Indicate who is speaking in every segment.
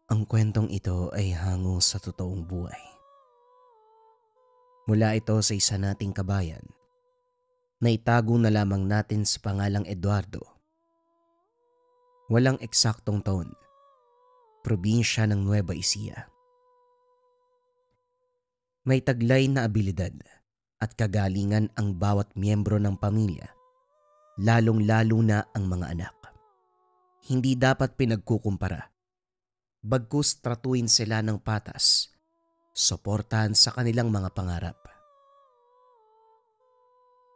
Speaker 1: Ang kwentong ito ay hango sa totoong buhay. Mula ito sa isa nating kabayan na itago na lamang natin sa pangalang Eduardo. Walang eksaktong taon, probinsya ng Nueva Ecija. May taglay na abilidad at kagalingan ang bawat miyembro ng pamilya, lalong-lalo na ang mga anak. Hindi dapat pinagkukumpara. Bagkus tratuin sila ng patas, suportahan sa kanilang mga pangarap.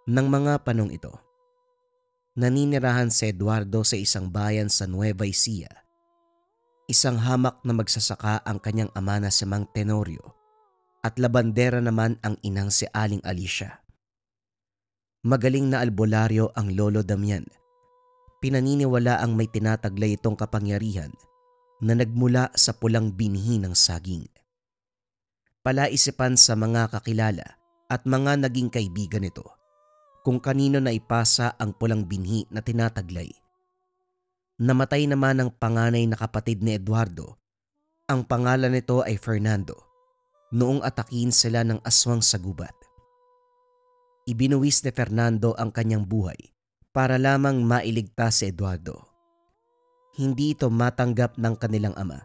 Speaker 1: Nang mga panong ito, naninirahan si Eduardo sa isang bayan sa Nueva Ecija. Isang hamak na magsasaka ang kanyang ama na si Mang Tenorio at labandera naman ang inang si Aling Alicia. Magaling na albularyo ang Lolo Damian. Pinaniniwala ang may tinataglay itong kapangyarihan na nagmula sa pulang binhi ng saging. Palaisipan sa mga kakilala at mga naging kaibigan nito kung kanino na ipasa ang pulang binhi na tinataglay. Namatay naman ang panganay na kapatid ni Eduardo. Ang pangalan nito ay Fernando, noong atakin sila ng aswang sa gubat. Ibinuwis ni Fernando ang kanyang buhay para lamang mailigtas si Eduardo. Hindi ito matanggap ng kanilang ama.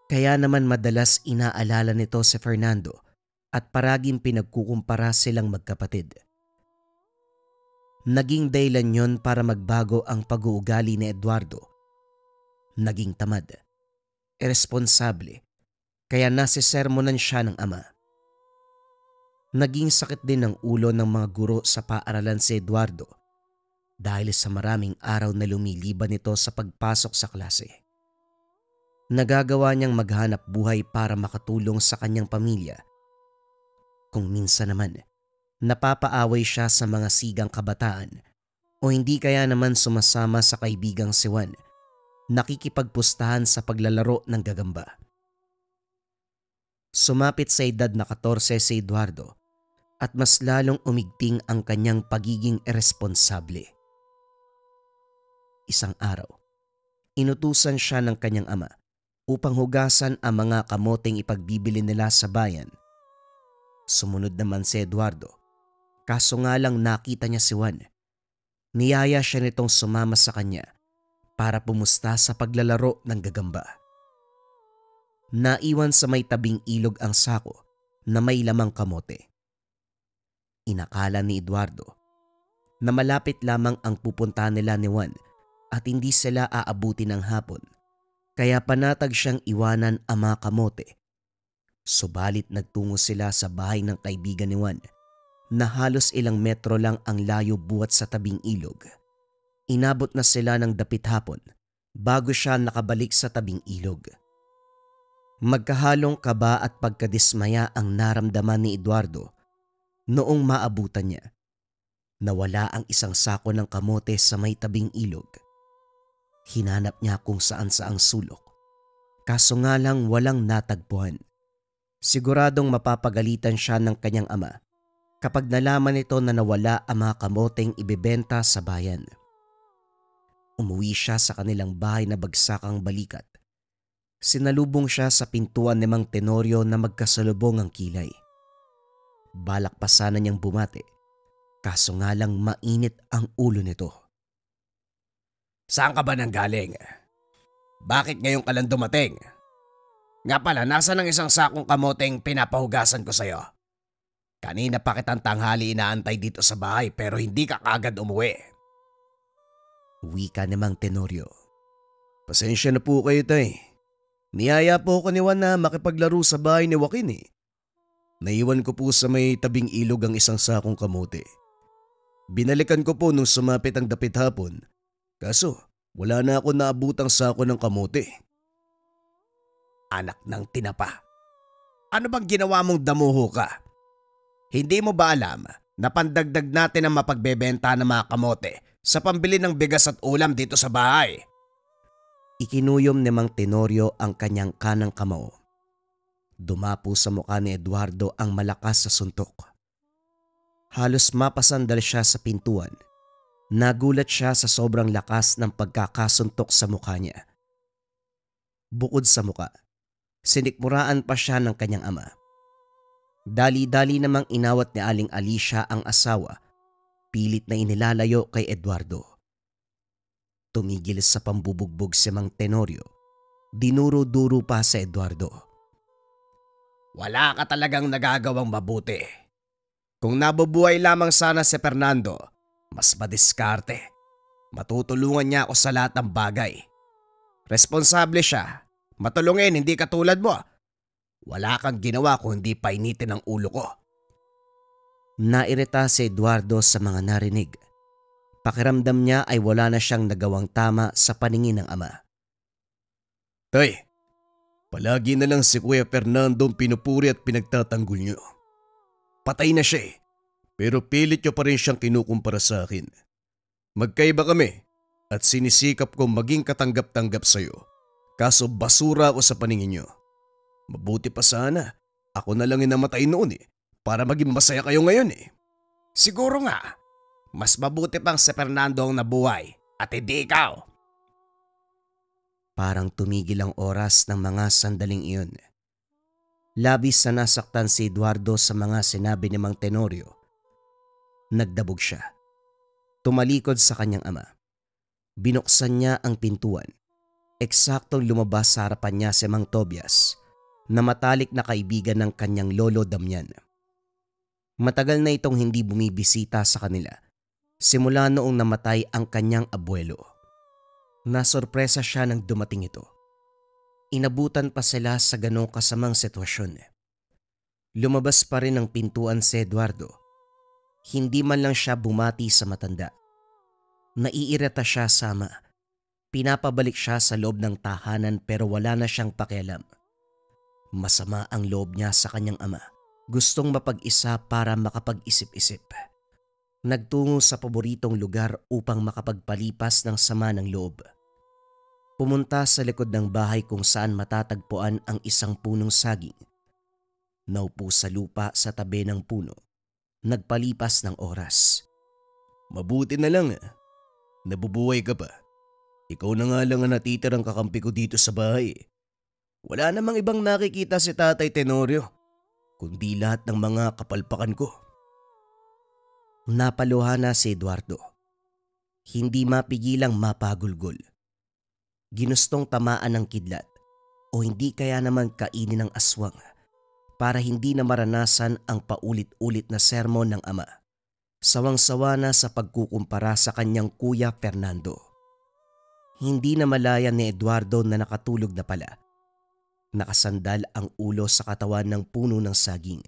Speaker 1: Kaya naman madalas inaalala nito si Fernando at paraging pinagkukumpara silang magkapatid. Naging dahilan yon para magbago ang pag-uugali ni Eduardo. Naging tamad, irresponsable, kaya nasisermonan siya ng ama. Naging sakit din ng ulo ng mga guro sa paaralan si Eduardo dahil sa maraming araw na lumiliban nito sa pagpasok sa klase. Nagagawa niyang maghanap buhay para makatulong sa kanyang pamilya. Kung minsan naman, napapaaway siya sa mga sigang kabataan o hindi kaya naman sumasama sa kaibigang si Juan, nakikipagpustahan sa paglalaro ng gagamba. Sumapit sa edad na 14 si Eduardo at mas lalong umigting ang kanyang pagiging irresponsable. Isang araw, inutusan siya ng kanyang ama upang hugasan ang mga kamoteng ipagbibili nila sa bayan. Sumunod naman si Eduardo. Kaso nga lang nakita niya si Juan. Niyaya siya nitong sumama sa kanya para pumusta sa paglalaro ng gagamba. Naiwan sa may tabing ilog ang sako na may lamang kamote. Inakala ni Eduardo na malapit lamang ang pupuntahan nila ni Juan at hindi sila aabuti ng hapon, kaya panatag siyang iwanan ang mga kamote. Subalit nagtungo sila sa bahay ng kaibigan ni Juan na halos ilang metro lang ang layo buhat sa tabing ilog. Inabot na sila ng dapit hapon bago siya nakabalik sa tabing ilog. Magkahalong kaba at pagkadismaya ang naramdaman ni Eduardo noong maabutan niya. Nawala ang isang sako ng kamote sa may tabing ilog. Hinanap niya kung saan-saang sulok. Kaso nga lang walang natagpuan. Siguradong mapapagalitan siya ng kanyang ama kapag nalaman nito na nawala ang mga kamoteng ibebenta sa bayan. Umuwi siya sa kanilang bahay na bagsakang balikat. Sinalubong siya sa pintuan ni Mang Tenorio na magkasalubong ang kilay. Balak pa sana niyang bumati, kaso nga lang mainit ang ulo nito.
Speaker 2: Saan ka ba nanggaling? Bakit ngayon ka lang dumating? Nga pala, nasa ng isang sakong kamoteng pinapahugasan ko sa'yo. Kanina pa kitang tanghali inaantay dito sa bahay pero hindi ka kagad umuwi.
Speaker 1: Wika ni Mang Tenorio.
Speaker 3: Pasensya na po kayo, tay. Niyaya po ako ni Juan na makipaglaro sa bahay ni Joaquin eh. Naiwan ko po sa may tabing ilog ang isang sakong kamote. Binalikan ko po nung sumapit ang dapit hapon. Kaso wala na ako naabutang sako ng kamote.
Speaker 2: Anak ng tinapa. Ano bang ginawa mong damuho ka? Hindi mo ba alam na pandagdag natin ang mapagbebenta ng mga kamote sa pambili ng bigas at ulam dito sa bahay?
Speaker 1: Ikinuyom ni Mang Tenorio ang kanyang kanang kamao. Dumapo sa mukha ni Eduardo ang malakas sa suntok. Halos mapasandal siya sa pintuan. Nagulat siya sa sobrang lakas ng pagkakasuntok sa mukha niya. Bukod sa muka, sinikmuraan pa siya ng kanyang ama. Dali-dali namang inawat ni Aling Alicia ang asawa, pilit na inilalayo kay Eduardo. Tumigil sa pambubugbog si Mang Tenorio, dinuro-duro pa sa Eduardo.
Speaker 2: Wala ka talagang nagagawang mabuti. Kung nabubuhay lamang sana si Fernando, mas madiskarte. Matutulungan niya ako sa lahat ng bagay. Responsable siya. Matulungin, hindi katulad mo. Wala kang ginawa kung hindi painitin ang ulo ko.
Speaker 1: Nairita si Eduardo sa mga narinig. Pakiramdam niya ay wala na siyang nagawang tama sa paningin ng ama.
Speaker 3: Tay, palagi na lang si Kuya Fernando ang pinupuri at pinagtatanggol niyo. Patay na siya pero pilit niyo pa rin siyang kinukumpara sa akin. Magkaiba kami at sinisikap kong maging katanggap-tanggap sa'yo. Kaso basura ako sa paningin niyo. Mabuti pa sana, ako na lang namatay noon para maging masaya kayo ngayon .
Speaker 2: Siguro nga, mas mabuti pang si Fernando ang nabuhay at hindi ikaw.
Speaker 1: Parang tumigil ang oras ng mga sandaling iyon. Labis na nasaktan si Eduardo sa mga sinabi ni Mang Tenorio. Nagdabog siya. Tumalikod sa kanyang ama. Binuksan niya ang pintuan. Eksaktong lumabas sa harapan niya si Mang Tobias, na matalik na kaibigan ng kanyang lolo Damian. Matagal na itong hindi bumibisita sa kanila, simula noong namatay ang kanyang abuelo. Nasorpresa siya nang dumating ito. Inabutan pa sila sa ganong kasamang sitwasyon. Lumabas pa rin ng pintuan si Eduardo. Hindi man lang siya bumati sa matanda. Naiirita siya sa ama. Pinapabalik siya sa loob ng tahanan pero wala na siyang pakialam. Masama ang loob niya sa kanyang ama. Gustong mapag-isa para makapag-isip-isip. Nagtungo sa paboritong lugar upang makapagpalipas ng sama ng loob. Pumunta sa likod ng bahay kung saan matatagpuan ang isang punong saging. Naupo sa lupa sa tabi ng puno. Nagpalipas ng oras.
Speaker 3: Mabuti na lang nabubuhay ka pa. Ikaw na nga lang ang natitirang kakampi ko dito sa bahay. Wala namang ibang nakikita si Tatay Tenorio, kundi lahat ng mga kapalpakan ko.
Speaker 1: Napaluha na si Eduardo. Hindi mapigilang mapagulgol. Ginustong tamaan ng kidlat o hindi kaya naman kainin ng aswang para hindi na maranasan ang paulit-ulit na sermon ng ama. Sawang-sawa na sa pagkukumpara sa kanyang kuya Fernando. Hindi na malaya ni Eduardo na nakatulog na pala. Nakasandal ang ulo sa katawan ng puno ng saging.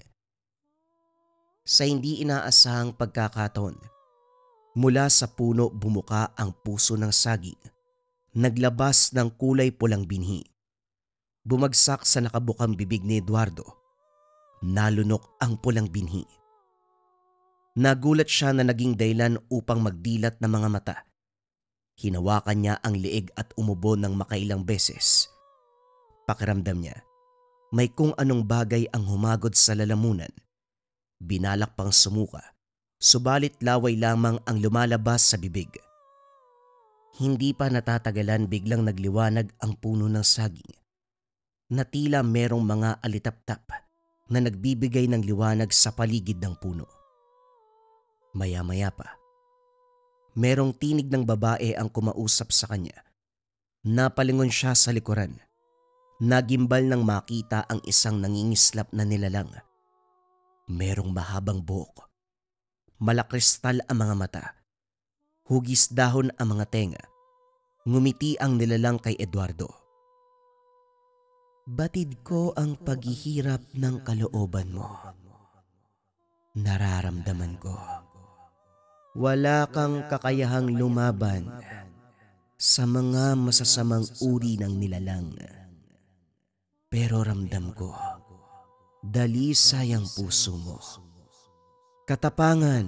Speaker 1: Sa hindi inaasahang pagkakataon, mula sa puno bumuka ang puso ng saging. Naglabas ng kulay pulang binhi. Bumagsak sa nakabukang bibig ni Eduardo. Nalunok ang pulang binhi. Nagulat siya na naging dahilan upang magdilat ng mga mata. Hinawakan niya ang liig at umubo ng makailang beses. Pakiramdam niya, may kung anong bagay ang humagod sa lalamunan. Binalak pang sumuka, subalit laway lamang ang lumalabas sa bibig. Hindi pa natatagalan biglang nagliwanag ang puno ng saging. Na tila merong mga alitap-tap na nagbibigay ng liwanag sa paligid ng puno. Maya-maya pa, merong tinig ng babae ang kumausap sa kanya. Napalingon siya sa likuran. Nagimbal nang makita ang isang nangingislap na nilalang. Merong mahabang buhok. Malakristal ang mga mata. Hugis dahon ang mga tenga. Ngumiti ang nilalang kay Eduardo. Batid ko ang paghihirap ng kalooban mo. Nararamdaman ko. Wala kang kakayahang lumaban sa mga masasamang uri ng nilalang. Pero ramdam ko, dalisay ang puso mo. Katapangan,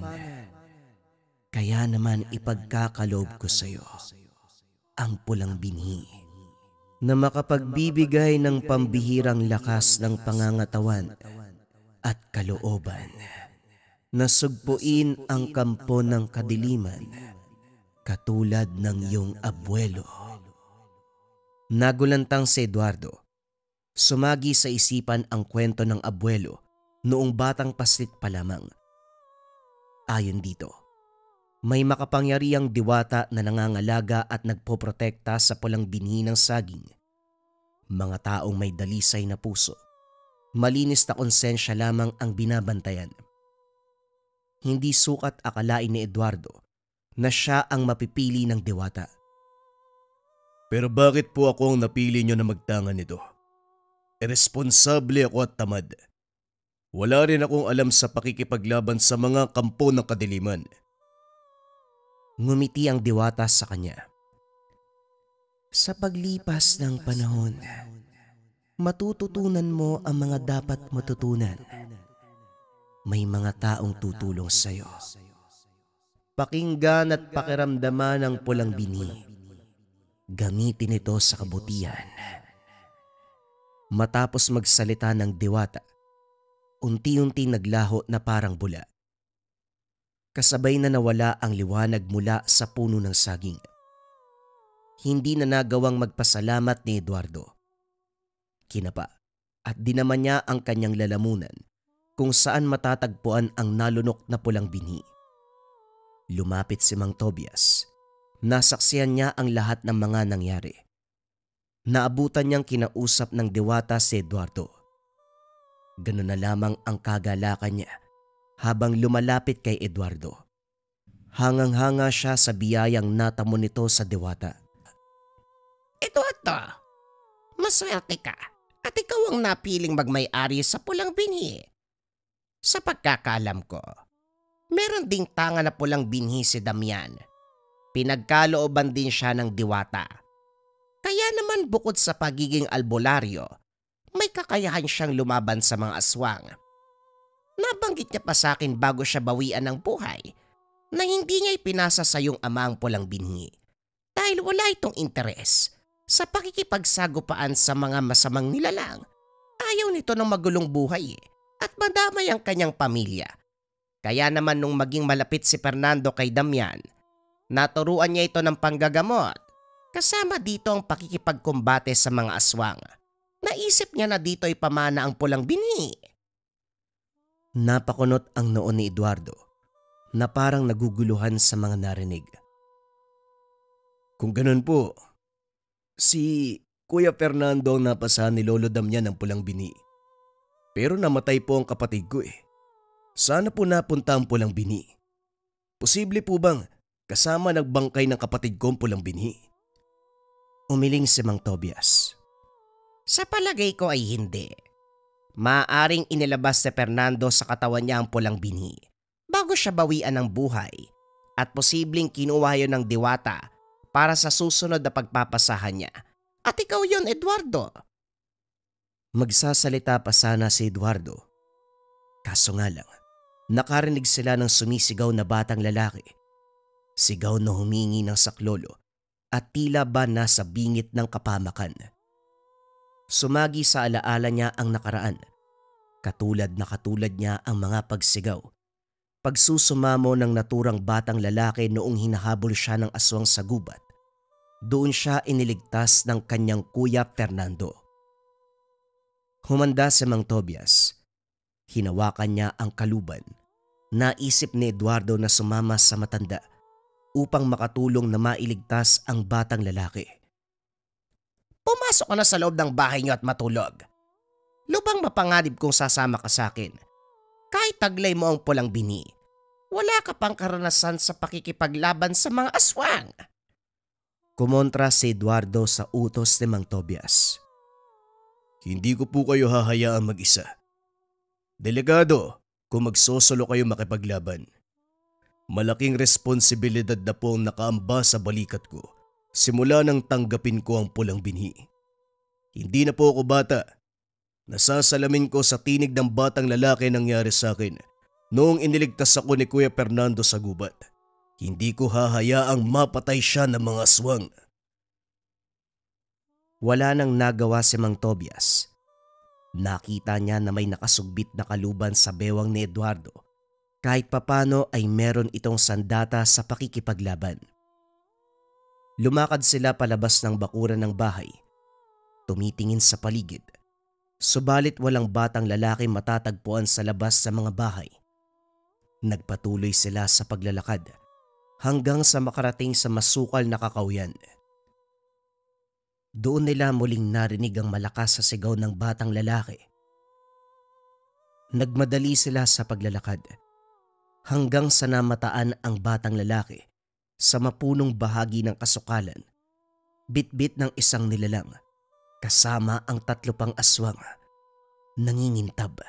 Speaker 1: kaya naman ipagkakaloob ko sa iyo ang pulang binhi na makapagbibigay ng pambihirang lakas ng pangangatawan at kalooban. Nasugpuin ang kampo ng kadiliman katulad ng iyong abuelo. Nagulantang si Eduardo. Sumagi sa isipan ang kwento ng abuelo noong batang paslit pa lamang. Ayon dito, may makapangyarihang diwata na nangangalaga at nagpoprotekta sa pulang binhi ng saging. Mga taong may dalisay na puso, malinis na konsensya lamang ang binabantayan. Hindi sukat akalain ni Eduardo na siya ang mapipili ng diwata.
Speaker 3: Pero bakit po ako ang napili nyo na magtangan nito? Iresponsable ako at tamad. Wala rin akong alam sa pakikipaglaban sa mga kampo ng kadiliman.
Speaker 1: Ngumiti ang diwata sa kanya. Sa paglipas ng panahon, matututunan mo ang mga dapat matutunan. May mga taong tutulong sa iyo. Pakinggan at pakiramdaman ang pulang binhi. Gamitin ito sa kabutihan. Matapos magsalita ng diwata, unti-unti naglaho na parang bula. Kasabay na nawala ang liwanag mula sa puno ng saging. Hindi na nagawang magpasalamat ni Eduardo. Kinapa at dinaman niya ang kanyang lalamunan kung saan matatagpuan ang nalunok na pulang binhi. Lumapit si Mang Tobias. Nasaksihan niya ang lahat ng mga nangyari. Naabutan niyang kinausap ng diwata si Eduardo. Ganun na lamang ang kagalakan niya habang lumalapit kay Eduardo. Hangang-hanga siya sa biyayang natamo nito sa diwata.
Speaker 2: Eduardo, maswerte ka at ikaw ang napiling magmay-ari sa pulang binhi. Sa pagkakaalam ko, meron ding tanga na pulang binhi si Damian. Pinagkalooban din siya ng diwata. Kaya naman bukod sa pagiging albularyo, may kakayahan siyang lumaban sa mga aswang. Nabanggit niya pa sa akin bago siya bawian ng buhay na hindi niya ipinasa sa iyong ama ang pulang binhi dahil wala itong interes sa pakikipagsagupaan sa mga masamang nilalang. Ayaw nito ng magulong buhay at madamay ang kanyang pamilya. Kaya naman nung maging malapit si Fernando kay Damian, naturuan niya ito ng panggagamot. Kasama dito ang pakikipagkumbate sa mga aswang. Naisip niya na dito ay pamana ang pulang binhi.
Speaker 1: Napakunot ang noon ni Eduardo na parang naguguluhan sa mga narinig.
Speaker 3: Kung ganun po, si Kuya Fernando ang napasahan ni Lolo Damian ng pulang binhi. Pero namatay po ang kapatid ko eh. Sana po napunta ang pulang binhi. Posible po bang kasama nagbangkay ng kapatid ko ang pulang binhi?
Speaker 1: Umiling si Mang Tobias.
Speaker 2: Sa palagay ko ay hindi. Maaring inilabas ni Fernando sa katawan niya ang pulang binhi bago siya bawian ng buhay at posibleng kinuha yun ng diwata para sa susunod na pagpapasahan niya. At ikaw yun, Eduardo.
Speaker 1: Magsasalita pa sana si Eduardo. Kaso nga lang, nakarinig sila ng sumisigaw na batang lalaki. Sigaw na humingi ng saklolo at tila ba nasa bingit ng kapamakan. Sumagi sa alaala niya ang nakaraan. Katulad niya ang mga pagsigaw. Pagsusumamo ng naturang batang lalaki noong hinahabol siya ng aswang sa gubat. Doon siya iniligtas ng kanyang Kuya Fernando. Humanda si Mang Tobias. Hinawakan niya ang kaluban. Naisip ni Eduardo na sumama sa matanda upang makatulong na mailigtas ang batang lalaki.
Speaker 2: Pumasok ka na sa loob ng bahay niyo at matulog. Lubang mapanganib kung sasama ka sa akin. Kahit taglay mo ang pulang binhi, wala ka pang karanasan sa pakikipaglaban sa mga aswang.
Speaker 1: Kumontra si Eduardo sa utos ni Mang Tobias.
Speaker 3: Hindi ko po kayo hahayaan mag-isa. Delikado kung magsosolo kayo makipaglaban. Malaking responsibilidad na po ang nakaamba sa balikat ko simula nang tanggapin ko ang pulang binhi. Hindi na po ako bata. Nasasalamin ko sa tinig ng batang lalaki nangyari sa akin noong iniligtas ako ni Kuya Fernando sa gubat. Hindi ko hahayaang mapatay siya ng mga aswang.
Speaker 1: Wala nang nagawa si Mang Tobias. Nakita niya na may nakasugbit na kaluban sa bewang ni Eduardo. Kahit papano ay meron itong sandata sa pakikipaglaban. Lumakad sila palabas ng bakuran ng bahay tumitingin sa paligid. Subalit walang batang lalaki matatagpuan sa labas sa mga bahay. Nagpatuloy sila sa paglalakad hanggang sa makarating sa masukal na kakawyan. Doon nila muling narinig ang malakas sa sigaw ng batang lalaki. Nagmadali sila sa paglalakad hanggang sa namataan ang batang lalaki sa mapunong bahagi ng kasukalan, bitbit ng isang nilalang kasama ang 3 pang aswang. Nangingintab,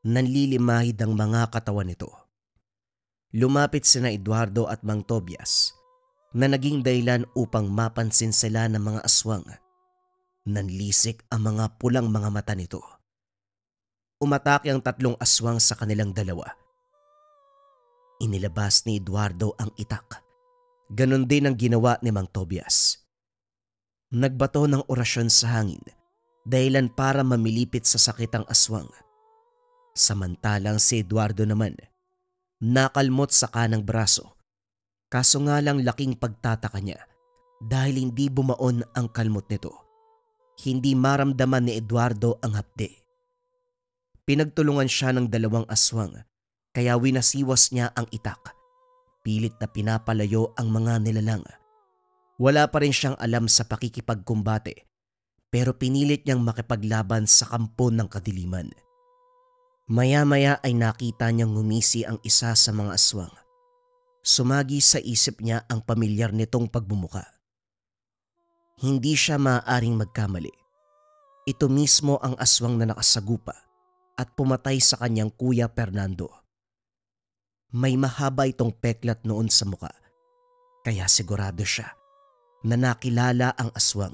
Speaker 1: nanlilimahid ang mga katawan nito. Lumapit sina Eduardo at Mang Tobias na naging dahilan upang mapansin sila ng mga aswang. Nanlisik ang mga pulang mga mata nito. Umatake ang 3 aswang sa kanilang dalawa. Inilabas ni Eduardo ang itak. Ganon din ang ginawa ni Mang Tobias. Nagbato ng orasyon sa hangin, dahilan para mamilipit sa sakit ang aswang. Samantalang si Eduardo naman, nakalmot sa kanang braso. Kaso nga lang laking pagtataka niya dahil hindi bumaon ang kalmot nito. Hindi maramdaman ni Eduardo ang hapde. Pinagtulungan siya ng 2 aswang kaya winasiwas niya ang itak. Pilit na pinapalayo ang mga nilalang. Wala pa rin siyang alam sa pakikipagkumbate pero pinilit niyang makipaglaban sa kampo ng kadiliman. Maya-maya ay nakita niyang ngumisi ang isa sa mga aswang. Sumagi sa isip niya ang pamilyar nitong pagbumuka. Hindi siya maaaring magkamali. Ito mismo ang aswang na nakasagupa at pumatay sa kanyang kuya Fernando. May mahaba itong peklat noon sa muka, kaya sigurado siya na nakilala ang aswang.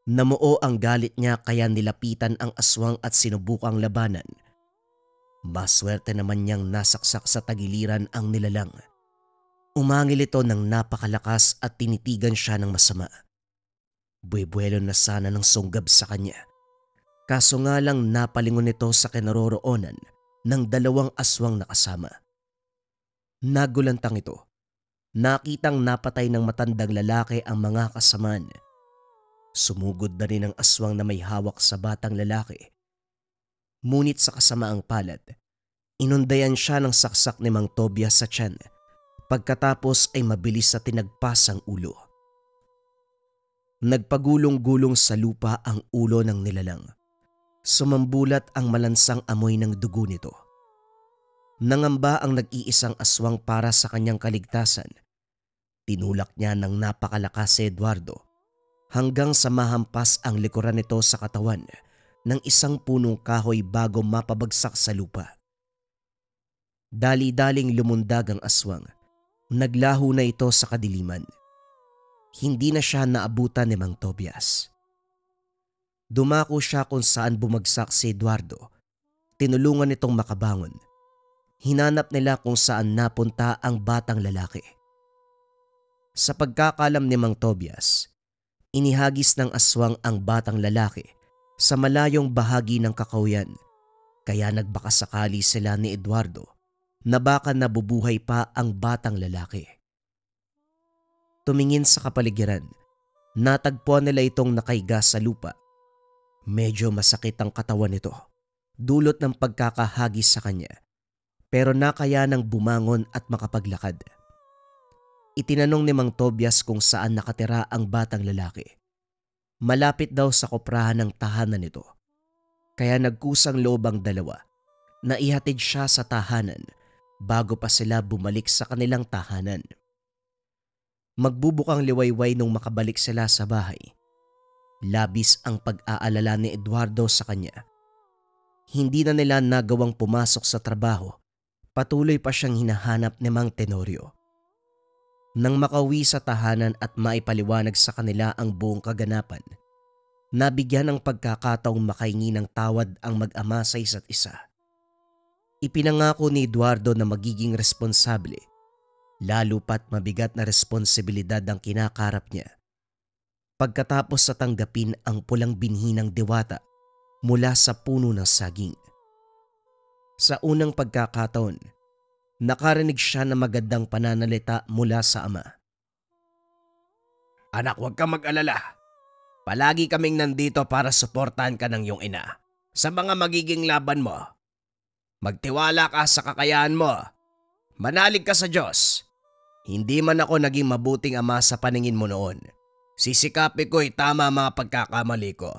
Speaker 1: Namuo ang galit niya kaya nilapitan ang aswang at sinubukang labanan. Maswerte naman niyang nasaksak sa tagiliran ang nilalang. Umangil ito ng napakalakas at tinitigan siya ng masama. Buwelo na sana ng sunggab sa kanya. Kaso nga lang napalingon ito sa kinaroroonan ng 2 aswang na kasama. Nagulantang ito. Nakitang napatay ng matandang lalaki ang mga kasamaan. Sumugod na rin ang aswang na may hawak sa batang lalaki. Ngunit sa kasamaang palad, inundayan siya ng saksak ni Mang Tobias sa tiyan. Pagkatapos ay mabilis na tinagpas ang ulo. Nagpagulong-gulong sa lupa ang ulo ng nilalang. Sumambulat ang malansang amoy ng dugo nito. Nangamba ang nag-iisang aswang para sa kanyang kaligtasan. Tinulak niya ng napakalakas si Eduardo hanggang sa mahampas ang likuran nito sa katawan ng isang punong kahoy bago mapabagsak sa lupa. Dali-daling lumundag ang aswang. Naglaho na ito sa kadiliman. Hindi na siya naabutan ni Mang Tobias. Dumako siya kung saan bumagsak si Eduardo. Tinulungan nitong makabangon. Hinanap nila kung saan napunta ang batang lalaki. Sa pagkakalam ni Mang Tobias, inihagis ng aswang ang batang lalaki sa malayong bahagi ng kakawyan, kaya nagbakasakali sila ni Eduardo na baka nabubuhay pa ang batang lalaki. Tumingin sa kapaligiran, natagpuan nila itong nakaiga sa lupa. Medyo masakit ang katawan nito, dulot ng pagkakahagis sa kanya, pero nakaya ng bumangon at makapaglakad. Itinanong ni Mang Tobias kung saan nakatira ang batang lalaki. Malapit daw sa koprahan ng tahanan nito, kaya nagkusang loob ang dalawa na ihatid siya sa tahanan bago pa sila bumalik sa kanilang tahanan. Magbubukang liwayway nung makabalik sila sa bahay. Labis ang pag-aalala ni Eduardo sa kanya. Hindi na nila nagawang pumasok sa trabaho. Patuloy pa siyang hinahanap ni Mang Tenorio. Nang makauwi sa tahanan at maipaliwanag sa kanila ang buong kaganapan, nabigyan ng pagkakataong makahingi ng tawad ang mag-ama sa isa't isa. Ipinangako ni Eduardo na magiging responsable, lalo pat mabigat na responsibilidad ang kinakarap niya. Pagkatapos sa tanggapin ang pulang binhi ng diwata mula sa puno ng saging. Sa unang pagkakataon, nakarinig siya ng magandang pananalita mula sa ama.
Speaker 2: Anak, huwag kang mag-alala. Palagi kaming nandito para suportahan ka ng iyong ina sa mga magiging laban mo. Magtiwala ka sa kakayahan mo. Manalig ka sa Diyos. Hindi man ako naging mabuting ama sa paningin mo noon. Sisikapin ko tama ang mga pagkakamali ko.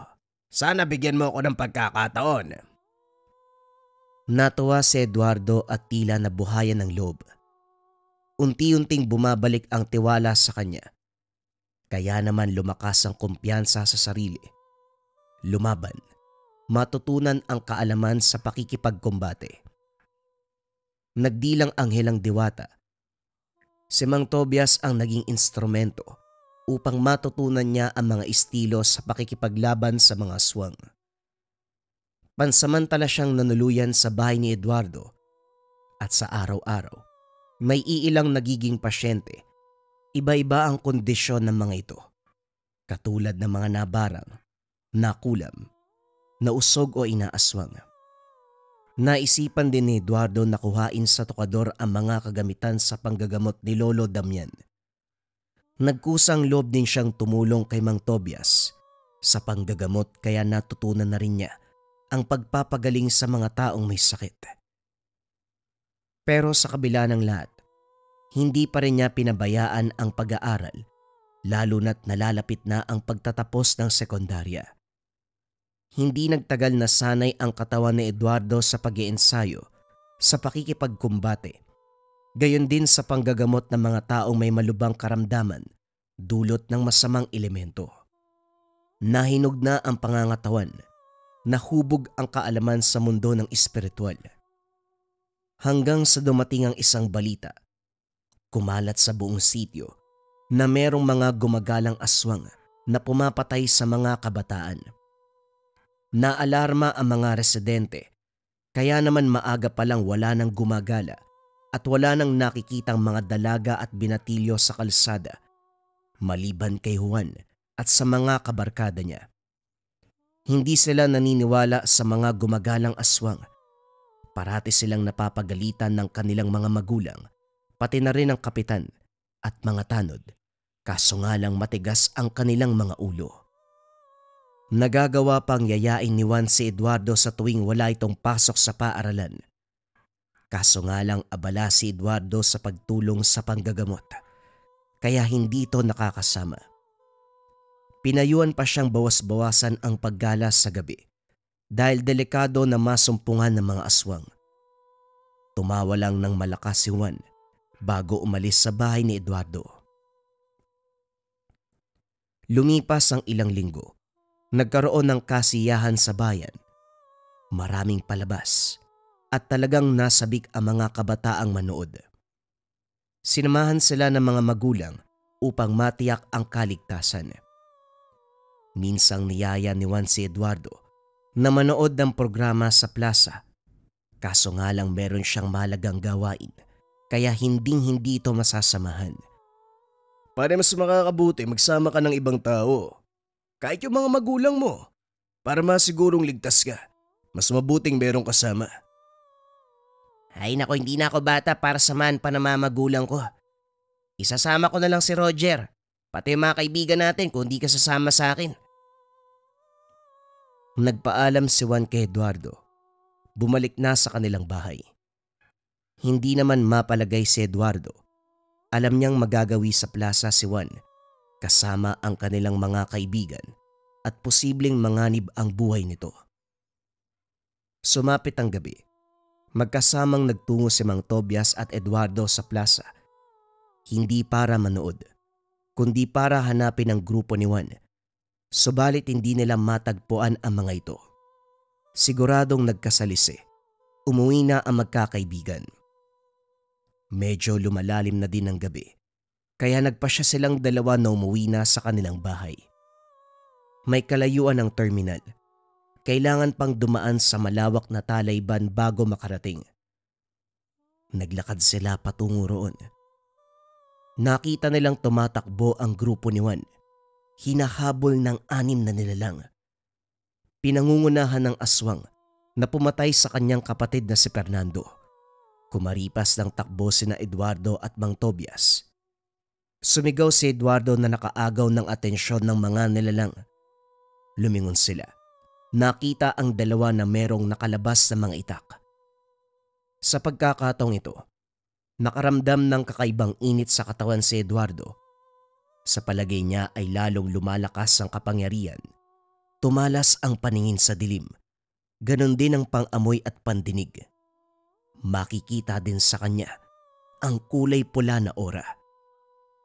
Speaker 2: Sana bigyan mo ako ng pagkakataon.
Speaker 1: Natuwa si Eduardo at tila nabuhayan ng loob. Unti-unting bumabalik ang tiwala sa kanya. Kaya naman lumakas ang kumpiyansa sa sarili. Lumaban. Matutunan ang kaalaman sa pakikipagkumbate. Nagdilang anghelang diwata. Si Mang Tobias ang naging instrumento upang matutunan niya ang mga estilo sa pakikipaglaban sa mga aswang. Pansamantala siyang nanuluyan sa bahay ni Eduardo at sa araw-araw, may iilang nagiging pasyente. Iba-iba ang kondisyon ng mga ito, katulad ng mga nabarang, nakulam, nausog o inaaswang. Naisipan din ni Eduardo na kuhain sa tukador ang mga kagamitan sa panggagamot ni Lolo Damian. Nagkusang loob din siyang tumulong kay Mang Tobias sa panggagamot kaya natutunan na rin niya ang pagpapagaling sa mga taong may sakit. Pero sa kabila ng lahat, hindi pa rin niya pinabayaan ang pag-aaral lalo na't nalalapit na ang pagtatapos ng sekundarya. Hindi nagtagal na sanay ang katawan ni Eduardo sa pag-iensayo, sa pakikipagkumbate, gayon din sa panggagamot ng mga taong may malubhang karamdaman dulot ng masamang elemento. Nahinog na ang pangangatawan, nahubog ang kaalaman sa mundo ng espiritual. Hanggang sa dumating ang isang balita, kumalat sa buong sitio na merong mga gumagalang aswang na pumapatay sa mga kabataan. Naalarma ang mga residente, kaya naman maaga pa lang wala nang gumagala at wala nang nakikitang mga dalaga at binatilyo sa kalsada, maliban kay Juan at sa mga kabarkada niya. Hindi sila naniniwala sa mga gumagalang aswang. Parati silang napapagalitan ng kanilang mga magulang, pati na rin ang kapitan at mga tanod, kaso nga lang matigas ang kanilang mga ulo. Nagagawa pang yayain ni Juan si Eduardo sa tuwing wala itong pasok sa paaralan. Kaso nga lang abala si Eduardo sa pagtulong sa panggagamot, kaya hindi ito nakakasama. Pinayuan pa siyang bawas-bawasan ang paggala sa gabi dahil delikado na masumpungan ng mga aswang. Tumawa lang ng malakas si Juan bago umalis sa bahay ni Eduardo. Lumipas ang ilang linggo. Nagkaroon ng kasiyahan sa bayan. Maraming palabas at talagang nasabik ang mga kabataang manood. Sinamahan sila ng mga magulang upang matiyak ang kaligtasan. Minsang niyaya ni Juan si Eduardo na manood ng programa sa plaza. Kaso nga lang meron siyang mahalagang gawain kaya hindi ito masasamahan.
Speaker 3: Para mas makakabuti magsama ka ng ibang tao. Kahit yung mga magulang mo, para masigurong ligtas ka. Mas mabuting merong kasama.
Speaker 2: Ay nako, hindi na ako bata para samahan pa ng mga magulang ko. Isasama ko na lang si Roger, pati yung mga kaibigan natin kung di ka sasama sa akin.
Speaker 1: Nagpaalam si Juan kay Eduardo. Bumalik na sa kanilang bahay. Hindi naman mapalagay si Eduardo. Alam niyang magagawi sa plaza si Juan kasama ang kanilang mga kaibigan at posibleng manganib ang buhay nito. Sumapit ang gabi. Magkasamang nagtungo si Mang Tobias at Eduardo sa plaza. Hindi para manood, kundi para hanapin ang grupo ni Juan. Subalit hindi nila matagpuan ang mga ito. Siguradong nagkasalisi. Umuwi na ang magkakaibigan. Medyo lumalalim na din ang gabi. Kaya nagpasya silang dalawa na umuwi na sa kanilang bahay. May kalayuan ang terminal. Kailangan pang dumaan sa malawak na talayban bago makarating. Naglakad sila patungo roon. Nakita nilang tumatakbo ang grupo ni Juan. Hinahabol ng 6 na nilalang. Pinangungunahan ng aswang na pumatay sa kanyang kapatid na si Fernando. Kumaripas ng takbo sina Eduardo at Mang Tobias. Sumigaw si Eduardo na nakaagaw ng atensyon ng mga nilalang. Lumingon sila. Nakita ang dalawa na merong nakalabas na mga itak. Sa pagkakataong ito, nakaramdam ng kakaibang init sa katawan si Eduardo. Sa palagay niya ay lalong lumalakas ang kapangyarihan. Tumalas ang paningin sa dilim. Ganon din ang pang-amoy at pandinig. Makikita din sa kanya ang kulay pula na aura.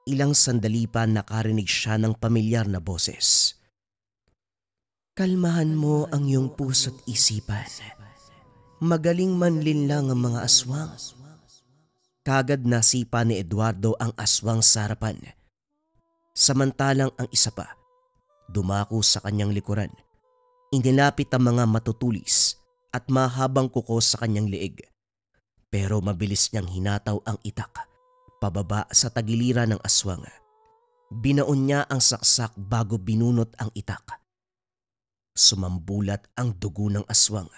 Speaker 1: Ilang sandali pa nakarinig siya ng pamilyar na boses. Kalmahan mo ang iyong puso't isipan. Magaling manlinlang ang mga aswang. Kagad nasipa ni Eduardo ang aswang sa harapan. Samantalang ang isa pa, dumako sa kanyang likuran. Inilapit ang mga matutulis at mahabang kuko sa kanyang leeg. Pero mabilis niyang hinataw ang itak pababa sa tagiliran ng aswang. Binaon niya ang saksak bago binunot ang itak. Sumambulat ang dugo ng aswang.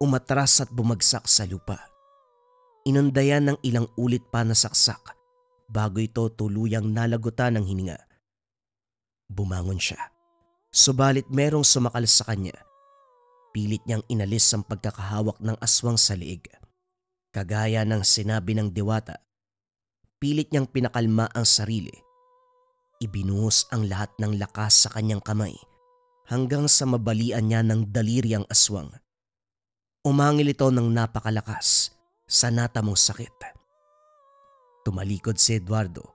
Speaker 1: Umatras at bumagsak sa lupa. Inundayan ng ilang ulit pa na saksak bago ito tuluyang nalagutan ng hininga. Bumangon siya. Subalit merong sumakal sa kanya. Pilit niyang inalis ang pagkakahawak ng aswang sa leeg. Kagaya ng sinabi ng diwata, pilit niyang pinakalma ang sarili. Ibinuhos ang lahat ng lakas sa kanyang kamay hanggang sa mabalian niya ng daliri ang aswang. Umangil ito ng napakalakas sa natamong sakit. Tumalikod si Eduardo.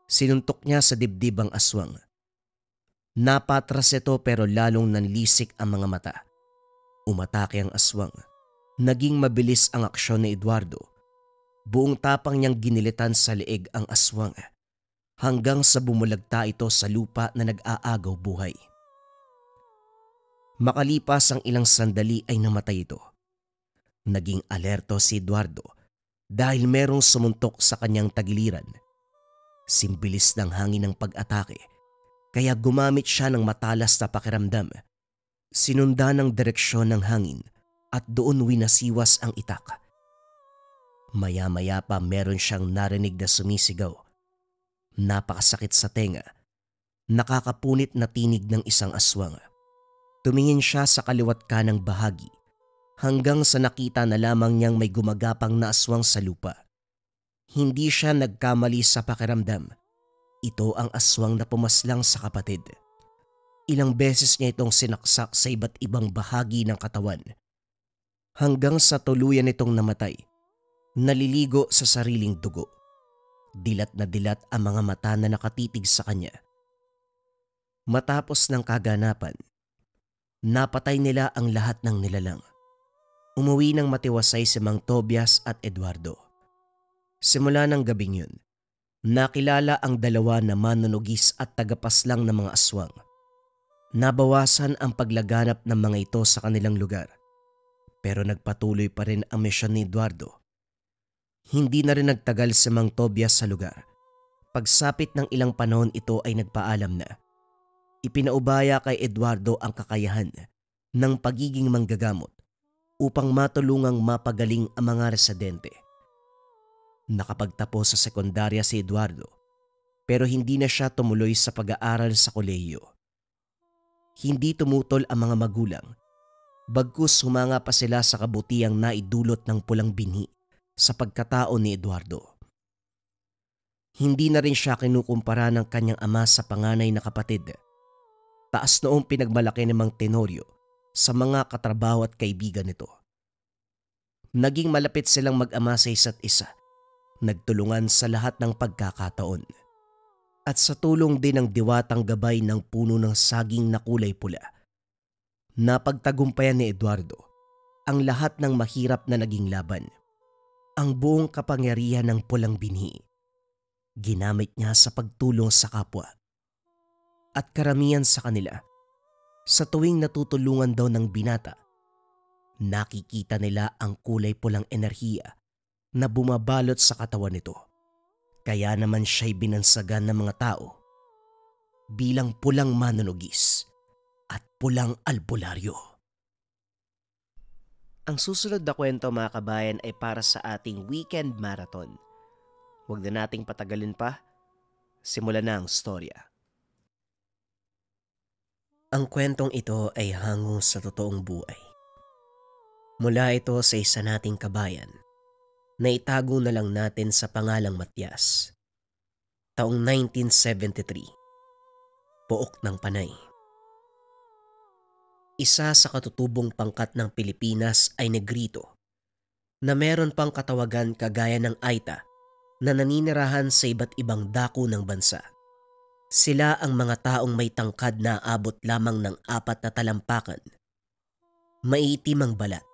Speaker 1: Sinuntok niya sa dibdib ang aswang. Napatras ito pero lalong nanlisik ang mga mata. Umatake ang aswang. Naging mabilis ang aksyon ni Eduardo. Buong tapang niyang ginilitan sa leeg ang aswang hanggang sa bumulagta ito sa lupa na nag-aagaw buhay. Makalipas ang ilang sandali ay namatay ito. Naging alerto si Eduardo dahil merong sumuntok sa kanyang tagiliran. Simbilis ng hangin ng pag-atake kaya gumamit siya ng matalas na pakiramdam. Sinundan ng direksyon ng hangin at doon winasiwas ang itak. Maya-maya pa meron siyang narinig na sumisigaw. Napakasakit sa tenga. Nakakapunit na tinig ng isang aswang. Tumingin siya sa kaliwat kanang bahagi hanggang sa nakita na lamang niyang may gumagapang na aswang sa lupa. Hindi siya nagkamali sa pakiramdam. Ito ang aswang na pumaslang sa kapatid. Ilang beses niya itong sinaksak sa iba't ibang bahagi ng katawan. Hanggang sa tuluyan itong namatay. Naliligo sa sariling dugo. Dilat na dilat ang mga mata na nakatitig sa kanya. Matapos ng kaganapan, napatay nila ang lahat ng nilalang. Umuwi ng matiwasay si Mang Tobias at Eduardo. Simula ng gabing yun, nakilala ang dalawa na manunugis at tagapaslang ng mga aswang. Nabawasan ang paglaganap ng mga ito sa kanilang lugar. Pero nagpatuloy pa rin ang misyon ni Eduardo. Hindi na rin nagtagal si Mang Tobias sa lugar. Pagsapit ng ilang panahon ito ay nagpaalam na. Ipinaubaya kay Eduardo ang kakayahan ng pagiging manggagamot upang matulungang mapagaling ang mga residente. Nakapagtapos sa sekundarya si Eduardo pero hindi na siya tumuloy sa pag-aaral sa kolehiyo. Hindi tumutol ang mga magulang, bagkus humanga pa sila sa kabutihang naidulot ng pulang binhi sa pagkatao ni Eduardo. Hindi na rin siya kinukumpara ng kanyang ama sa panganay na kapatid. Taas noong pinagmalaki ni Mang Tenorio sa mga katrabaho at kaibigan nito. Naging malapit silang mag-ama sa isa't isa, nagtulungan sa lahat ng pagkakataon. At sa tulong din ng diwatang gabay ng puno ng saging na kulay pula, napagtagumpayan ni Eduardo ang lahat ng mahirap na naging laban. Ang buong kapangyarihan ng pulang binhi, ginamit niya sa pagtulong sa kapwa. At karamihan sa kanila, sa tuwing natutulungan daw ng binata, nakikita nila ang kulay pulang enerhiya na bumabalot sa katawan nito. Kaya naman siya'y binansagan ng mga tao bilang pulang manunugis at pulang albularyo. Ang susunod na kwento mga kabayan ay para sa ating weekend marathon. Huwag na nating patagalin pa. Simulan na ang storya. Ang kwentong ito ay hango sa totoong buhay. Mula ito sa isa nating kabayan na itago na lang natin sa pangalang Matias. Taong 1973, Pook ng Panay. Isa sa katutubong pangkat ng Pilipinas ay Negrito na meron pang katawagan kagaya ng Aita na naninirahan sa iba't ibang dako ng bansa. Sila ang mga taong may tangkad na aabot lamang ng 4 na talampakan. Maiitim ang balat,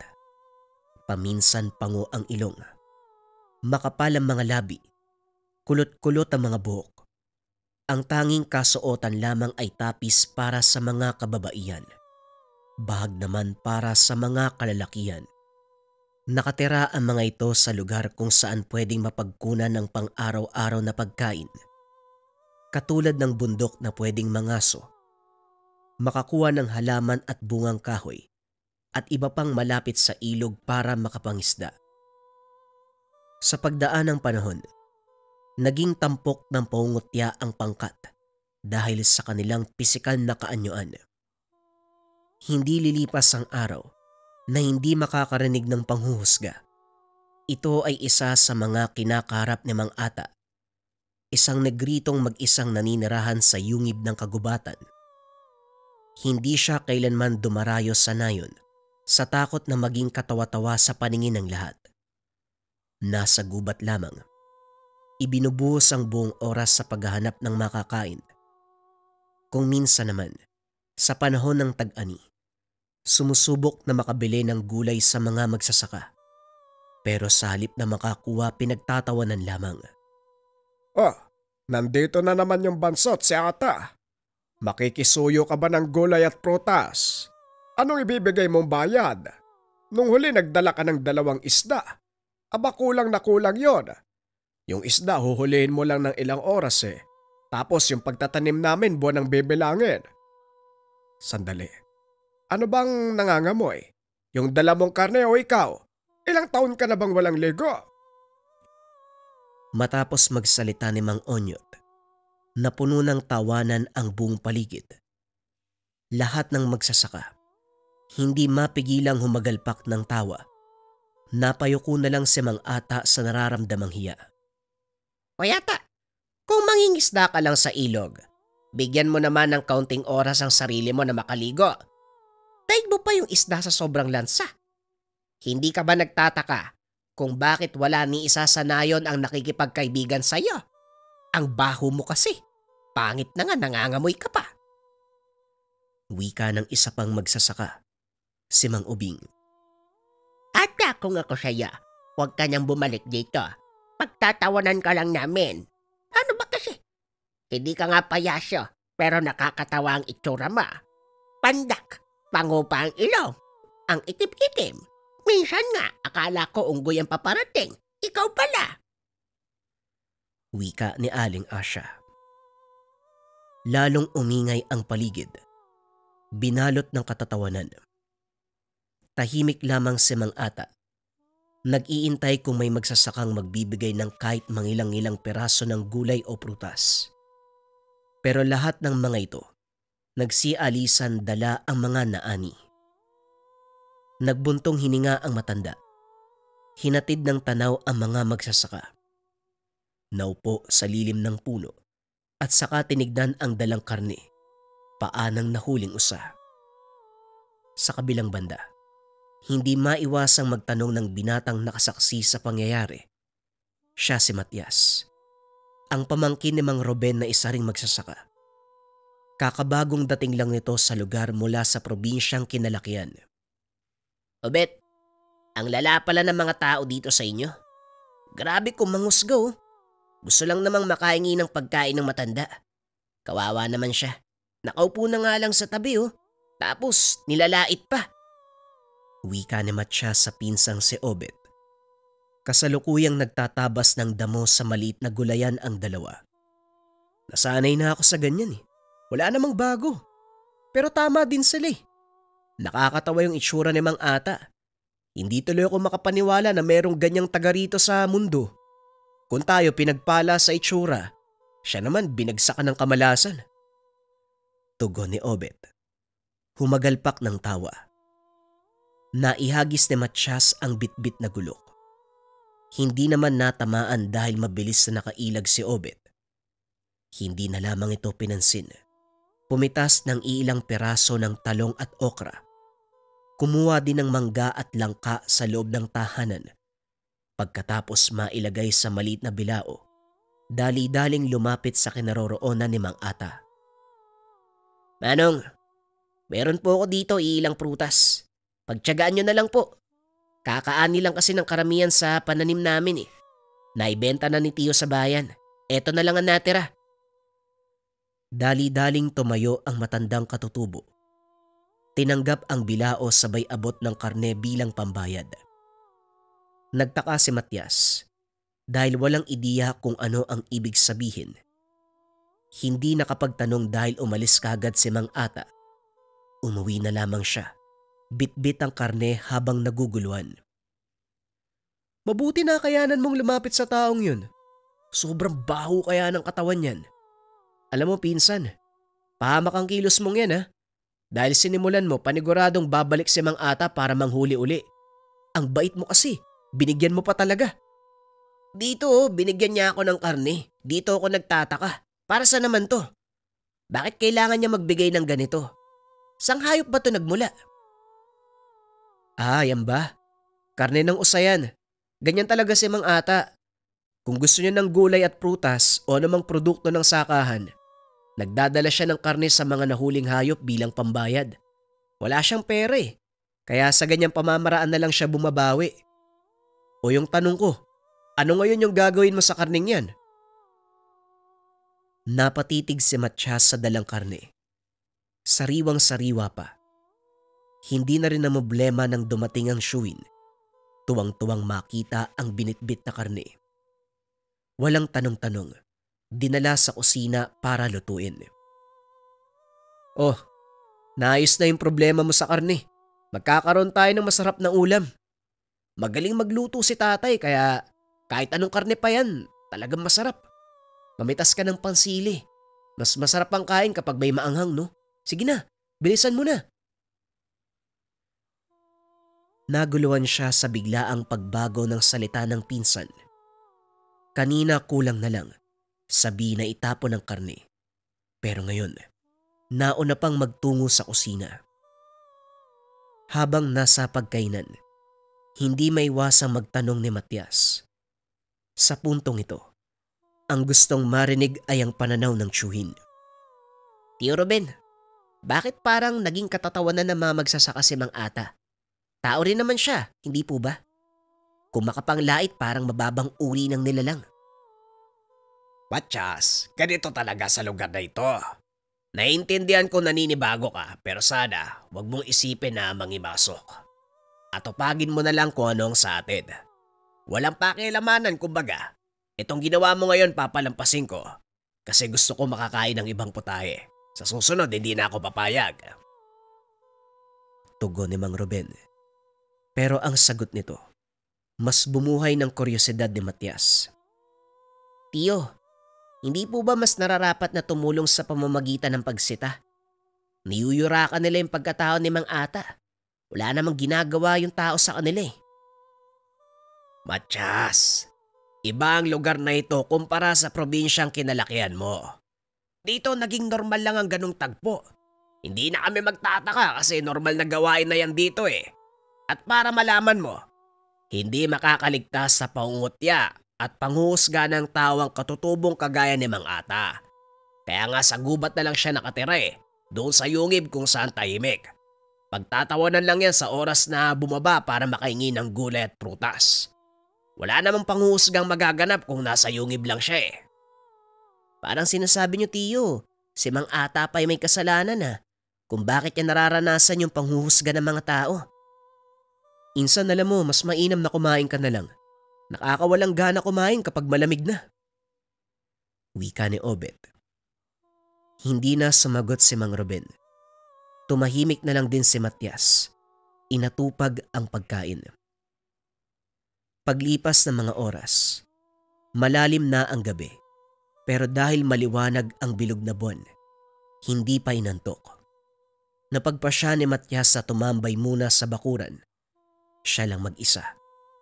Speaker 1: paminsan pango ang ilong, makapal ang mga labi, kulot-kulot ang mga buhok. Ang tanging kasuotan lamang ay tapis para sa mga kababaihan, bahag naman para sa mga kalalakihan. Nakatira ang mga ito sa lugar kung saan pwedeng mapagkunan ng pang-araw-araw na pagkain. Katulad ng bundok na pwedeng mangaso, makakuha ng halaman at bungang kahoy, at iba pang malapit sa ilog para makapangisda. Sa pagdaan ng panahon, naging tampok ng pangungutya ang pangkat dahil sa kanilang pisikal na kaanyuan. Hindi lilipas ang araw na hindi makakarinig ng panghuhusga. Ito ay isa sa mga kinakarap ni Mang Ata, isang negritong mag-isang naninirahan sa yungib ng kagubatan. Hindi siya kailanman dumarayo sa nayon sa takot na maging katawa-tawa sa paningin ng lahat. Nasa gubat lamang, ibinubuhos ang buong oras sa paghahanap ng makakain. Kung minsan naman, sa panahon ng tag-ani, sumusubok na makabili ng gulay sa mga magsasaka. Pero sa halip na makakuha, pinagtatawanan lamang.
Speaker 4: Oh, nandito na naman yung bansot si Ata. Makikisuyo ka ba ng gulay at prutas? Anong ibibigay mong bayad? Nung huli nagdala ka ng 2 isda. Aba kulang na kulang yon. Yung isda huhulihin mo lang ng ilang oras eh. Tapos yung pagtatanim namin buwan ang bibilangin. Sandali. Ano bang nangangamoy? Yung dala mong karne o ikaw? Ilang taon ka na bang walang ligo?
Speaker 1: Matapos magsalita ni Mang Onyot, napuno ng tawanan ang buong paligid. Lahat ng magsasaka, hindi mapigilang humagalpak ng tawa. Napayuko na lang si Mang Ata sa nararamdamang hiya.
Speaker 2: O yata, kung mangingisda ka lang sa ilog, bigyan mo naman ng kaunting oras ang sarili mo na makaligo. Daig mo pa yung isda sa sobrang lansa. Hindi ka ba nagtataka kung bakit wala ni isa sa nayon ang nakikipagkaibigan sa'yo? Ang baho mo kasi. Pangit na nga, nangangamoy ka pa.
Speaker 1: Wika ng isa pang magsasaka, si Mang Ubing.
Speaker 2: Ata kung ako sa'yo, huwag ka nang bumalik dito. Pagtatawanan ka lang namin. Ano ba kasi? Hindi ka nga payasyo, pero nakakatawa ang itsura mo. Pandak, pango pa ang ilong, ang itim-itim. Minsan nga, akala ko unggoy ang paparating. Ikaw pala.
Speaker 1: Wika ni Aling Asya. Lalong umingay ang paligid. Binalot ng katatawanan. Tahimik lamang si Mang Ata. Nag-iintay kung may magsasakang magbibigay ng kahit mangilang-ilang peraso ng gulay o prutas. Pero lahat ng mga ito, nagsialisan dala ang mga naani. Nagbuntong hininga ang matanda. Hinatid ng tanaw ang mga magsasaka. Naupo sa lilim ng puno at saka tinignan ang dalang karne, paanang nahuling usa. Sa kabilang banda, hindi maiwasang magtanong ng binatang nakasaksi sa pangyayari. Siya si Matias, ang pamangkin ni Mang Ruben na isa ring magsasaka. Kakabagong dating lang nito sa lugar mula sa probinsyang kinalakihan.
Speaker 2: Obet, ang lala pala ng mga tao dito sa inyo. Grabe kung manghusgaw. Gusto lang namang makahingi ng pagkain ng matanda. Kawawa naman siya. Nakaupo na nga lang sa tabi Tapos nilalait pa.
Speaker 1: Wika ni Matias sa pinsang si Obet. Kasalukuyang nagtatabas ng damo sa maliit na gulayan ang dalawa. Nasanay na ako sa ganyan Wala namang bago. Pero tama din sila Nakakatawa yung itsura ni Mang Ata. Hindi tuloy ako makapaniwala na merong ganyang taga rito sa mundo. Kung tayo pinagpala sa itsura, siya naman binagsakan ng kamalasan. Tugon ni Obet. Humagalpak ng tawa. Naihagis ni Matias ang bitbit na gulok. Hindi naman natamaan dahil mabilis na nakailag si Obet. Hindi na lamang ito pinansin. Pumitas ng ilang peraso ng talong at okra. Kumuha din ng mangga at langka sa loob ng tahanan. Pagkatapos mailagay sa maliit na bilao, dali-daling lumapit sa kinaroroonan ni Mang Ata. Manong, meron po ako dito ilang prutas. Pagtiyagaan nyo na lang po. Kakaani lang kasi ng karamihan sa pananim namin eh. Naibenta na ni Tiyo sa bayan. Eto na lang ang natira. Dali-daling tumayo ang matandang katutubo. Tinanggap ang bilao sabay abot ng karne bilang pambayad. Nagtaka si Matias dahil walang ideya kung ano ang ibig sabihin. Hindi nakapagtanong dahil umalis kagad si Mang Ata. Umuwi na lamang siya. Bitbit ang karne habang naguguluhan. Mabuti na kayanan mong lumapit sa taong yun. Sobrang baho kaya ng katawan yan. Alam mo pinsan, pahamak ang kilos mong yan ha. Dahil sinimulan mo paniguradong babalik si Mang Ata para manghuli uli. Ang bait mo kasi, binigyan mo pa talaga. Dito binigyan niya ako ng karne. Dito ako nagtataka. Para saan naman to? Bakit kailangan niya magbigay ng ganito? Sang hayop ba to nagmula? Yan ba? Karne ng usayan. Ganyan talaga si Mang Ata. Kung gusto niya ng gulay at prutas o namang produkto ng sakahan, nagdadala siya ng karne sa mga nahuling hayop bilang pambayad. Wala siyang pera eh. Kaya sa ganyang pamamaraan na lang siya bumabawi. O yung tanong ko, ano ngayon yung gagawin mo sa karning yan? Napatitig si Matias sa dalang karne. Sariwang-sariwa pa. Hindi na rin na problema nang dumating ang Shuin. Tuwang-tuwang makita ang binitbit na karne. Walang tanong-tanong, dinala sa kusina para lutuin. Oh, naayos na yung problema mo sa karne. Magkakaroon tayo ng masarap na ulam. Magaling magluto si tatay kaya kahit anong karne pa yan, talagang masarap. Mamitas ka ng pansili. Mas masarap ang kain kapag may maanghang, no? Sige na, bilisan mo na. Naguluhan siya sa biglaang pagbago ng salita ng pinsan. Kanina kulang na lang, sabi na itapon ng karne. Pero ngayon, nauna pang magtungo sa kusina. Habang nasa pagkainan, hindi maiwasang magtanong ni Matias. Sa puntong ito, ang gustong marinig ay ang pananaw ng tiyuhin. Tiyo Ruben, bakit parang naging katatawanan ng mga magsasaka si Mang Ata? Tao rin naman siya, hindi po ba? Kung makapanglait parang mababang uri ng nilalang.
Speaker 2: Matias, ganito talaga sa lugar na ito. Naiintindihan ko naninibago ka pero sana wag mong isipin na mangimasok. Atupagin mo na lang kung ano ang sa atin. Walang pakialamanan kumbaga. Itong ginawa mo ngayon papalampasin ko kasi gusto ko makakain ng ibang putahe. Sa susunod hindi na ako papayag.
Speaker 1: Tugon ni Mang Ruben. Pero ang sagot nito, mas bumuhay ng kuryosidad ni Matias. Tiyo, hindi po ba mas nararapat na tumulong sa pamamagitan ng pagsita? Niyuyurakan nila yung pagkatao ni Mang Ata. Wala namang ginagawa yung tao sa kanila eh.
Speaker 2: Matias, iba ang lugar na ito kumpara sa probinsyang kinalakihan mo. Dito naging normal lang ang ganung tagpo. Hindi na kami magtataka kasi normal na gawain na yan dito eh. At para malaman mo, hindi makakaligtas sa pangungutya at panghuhusga ng tawang katutubong kagaya ni Mang Ata. Kaya nga sa gubat na lang siya nakatira eh, doon sa yungib kung saan tahimik. Pagtatawanan lang yan sa oras na bumaba para makahingi ng gulay at prutas. Wala namang panghuhusgang magaganap kung nasa yungib lang siya eh.
Speaker 1: Parang sinasabi niyo Tiyo, si Mang Ata pa ay may kasalanan kung bakit niya nararanasan yung panghuhusga ng mga tao. Insan alam mo, mas mainam na kumain ka na lang. Nakakawalang gana kumain kapag malamig na. Wika ni Obet. Hindi na sumagot si Mang Ruben. Tumahimik na lang din si Matias. Inatupag ang pagkain. Paglipas ng mga oras, malalim na ang gabi. Pero dahil maliwanag ang bilog na buwan, hindi pa inantok. Napagpasya ni Matias na tumambay muna sa bakuran. Siya lang mag-isa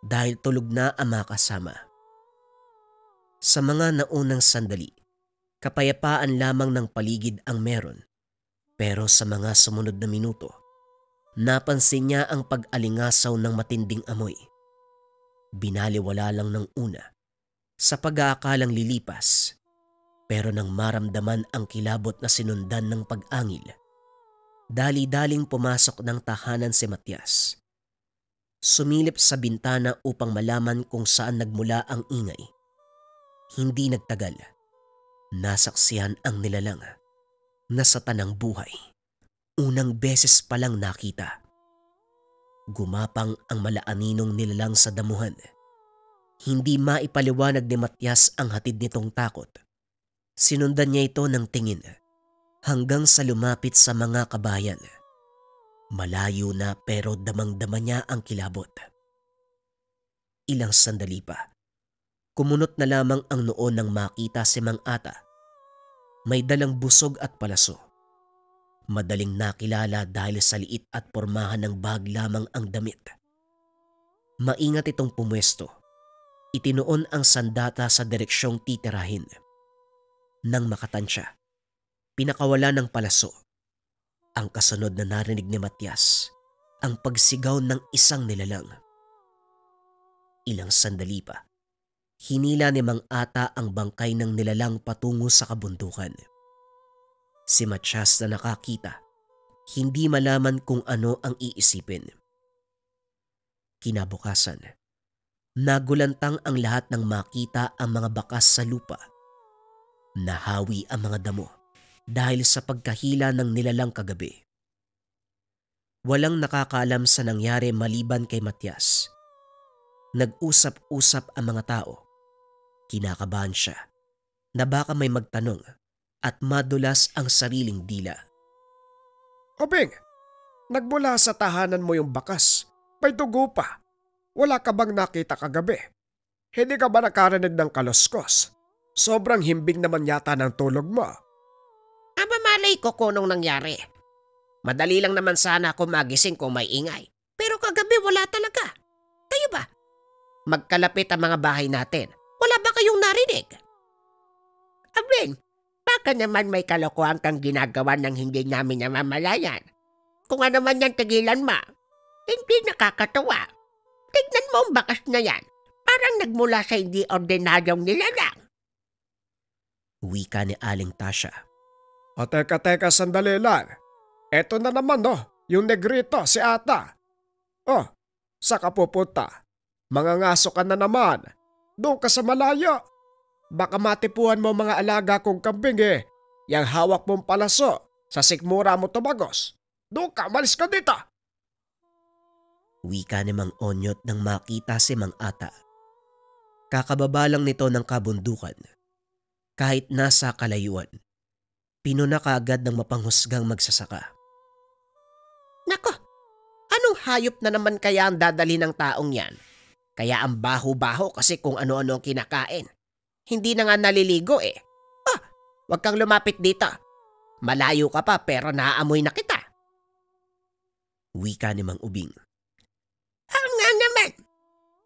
Speaker 1: dahil tulog na ang mga kasama. Sa mga naunang sandali, kapayapaan lamang ng paligid ang meron. Pero sa mga sumunod na minuto, napansin niya ang pag-alingasaw ng matinding amoy. Binaliwala lang ng una sa pag-aakalang lilipas, pero nang maramdaman ang kilabot na sinundan ng pag-angil, dali-daling pumasok ng tahanan si Matias. Sumilip sa bintana upang malaman kung saan nagmula ang ingay. Hindi nagtagal, nasaksihan ang nilalang na sa tanang buhay. Unang beses palang nakita. Gumapang ang malaaninong nilalang sa damuhan. Hindi maipaliwanag ni Matias ang hatid nitong takot. Sinundan niya ito ng tingin hanggang sa lumapit sa mga kabayan. Malayo na pero damang-dama niya ang kilabot. Ilang sandali pa, kumunot na lamang ang noo nang makita si Mang Ata. May dalang busog at palaso. Madaling nakilala dahil sa liit at pormahan ng bag lamang ang damit. Maingat itong pumwesto. Itinuon ang sandata sa direksyong titirahin. Nang makatansya, pinakawala ng palaso. Ang kasunod na narinig ni Matias, ang pagsigaw ng isang nilalang. Ilang sandali pa, hinila ni Mang Ata ang bangkay ng nilalang patungo sa kabundukan. Si Matias na nakakita, hindi malaman kung ano ang iisipin. Kinabukasan, nagulantang ang lahat nang makita ang mga bakas sa lupa. Nahawi ang mga damo dahil sa pagkahila ng nilalang kagabi. Walang nakakaalam sa nangyari maliban kay Matias. Nag-usap-usap ang mga tao. Kinakabahan siya na baka may magtanong at madulas ang sariling dila.
Speaker 4: Obing, nagmula sa tahanan mo yung bakas. May dugo pa. Wala ka bang nakita kagabi? Hindi ka ba nakarinig ng kaloskos? Sobrang himbing naman yata ng tulog mo.
Speaker 2: Malay ko kung anong nangyari. Madali lang naman sana ako magising kung may ingay. Pero kagabi wala talaga. Kayo ba? Magkalapit ang mga bahay natin. Wala ba kayong narinig? Abing, baka naman may kalokohan kang ginagawa ng hindi namin namamalayan. Kung ano man yan, tigilan mo. Hindi nakakatawa. Tignan mo ang bakas na yan. Parang nagmula sa hindi ordinaryong nilalang.
Speaker 1: Wika ni Aling Tasha.
Speaker 4: O teka, sandali lang. Eto na naman yung negrito, si Ata. Oh, saka pupunta. Mangangaso ka na naman. Doon ka sa malayo. Baka matipuhan mo mga alaga kong kambing Yang hawak mong palaso, sa sikmura mo tumagos. Doon ka, malis ka dito.
Speaker 1: Wika ni Mang Onyot nang makita si Mang Ata. Kakababa lang nito ng kabundukan. Kahit nasa kalayuan, pinuna kaagad ng mapanghusgang magsasaka.
Speaker 2: Nako, anong hayop na naman kaya ang dadali ng taong yan? Kaya ang baho-baho kasi kung ano-ano ang kinakain. Hindi na nga naliligo wag kang lumapit dito. Malayo ka pa pero naaamoy na kita.
Speaker 1: Wika ni Mang Ubing.
Speaker 2: Nga naman.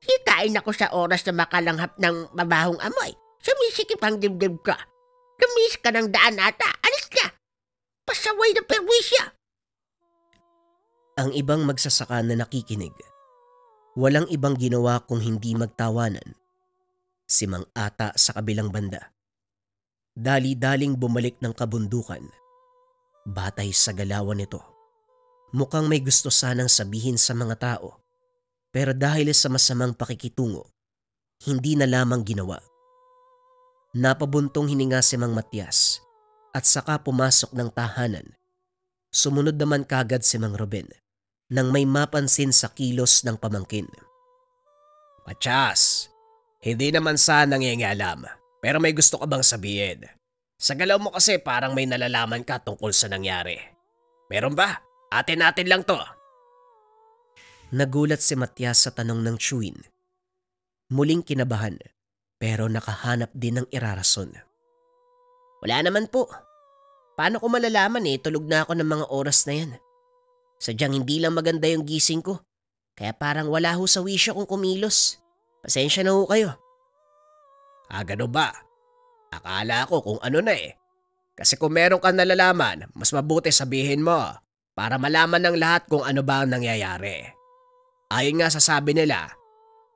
Speaker 2: Hitain ako sa oras na makalanghap ng mabahong amoy. Sumisikip ang dibdib ka. Lumis ka ng daan ata. Alis ka. Pasaway na perwisya.
Speaker 1: Ang ibang magsasaka na nakikinig, walang ibang ginawa kung hindi magtawanan. Si Mang Ata sa kabilang banda. Dali-daling bumalik ng kabundukan. Batay sa galawan nito, mukhang may gusto sanang sabihin sa mga tao. Pero dahil sa masamang pakikitungo, hindi na lamang ginawa. Napabuntong hininga si Mang Matias at saka pumasok ng tahanan. Sumunod naman kagad si Mang Ruben nang may mapansin sa kilos ng pamangkin.
Speaker 2: Matias, hindi naman sana nangingialam pero may gusto ka bang sabihin? Sa galaw mo kasi parang may nalalaman ka tungkol sa nangyari. Meron ba? Atin-atin lang to.
Speaker 1: Nagulat si Matias sa tanong ng Chewin. Muling kinabahan. Pero nakahanap din ng irarason.
Speaker 2: Wala naman po. Paano ko malalaman tulog na ako ng mga oras na yan.
Speaker 5: Sadyang hindi lang maganda yung gising ko. Kaya parang wala ho sa wisyo kong kumilos. Pasensya na ho kayo.
Speaker 2: Ganun ba? Akala ko kung ano na eh. Kasi kung meron kang nalalaman, mas mabuti sabihin mo para malaman ng lahat kung ano ba ang nangyayari. Ayon nga sa sabi nila,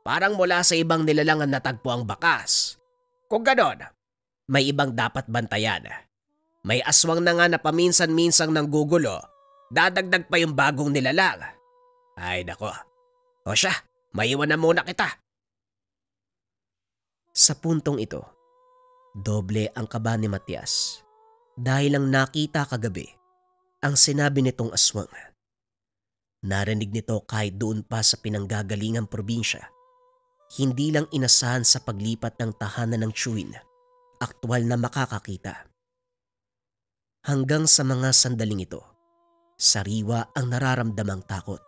Speaker 2: parang mula sa ibang nilalang ang natagpo ang bakas. Kung ganon, may ibang dapat bantayan. May aswang na nga na paminsan-minsang nanggugulo, dadagdag pa yung bagong nilalang. Ay nako. O siya, maiwan na muna kita.
Speaker 1: Sa puntong ito, doble ang kaba ni Matias dahil lang nakita kagabi ang sinabi nitong aswang. Narinig nito kahit doon pa sa pinanggagalingang probinsya. Hindi lang inasahan sa paglipat ng tahanan ng Chewin, aktwal na makakakita. Hanggang sa mga sandaling ito, sariwa ang nararamdamang takot.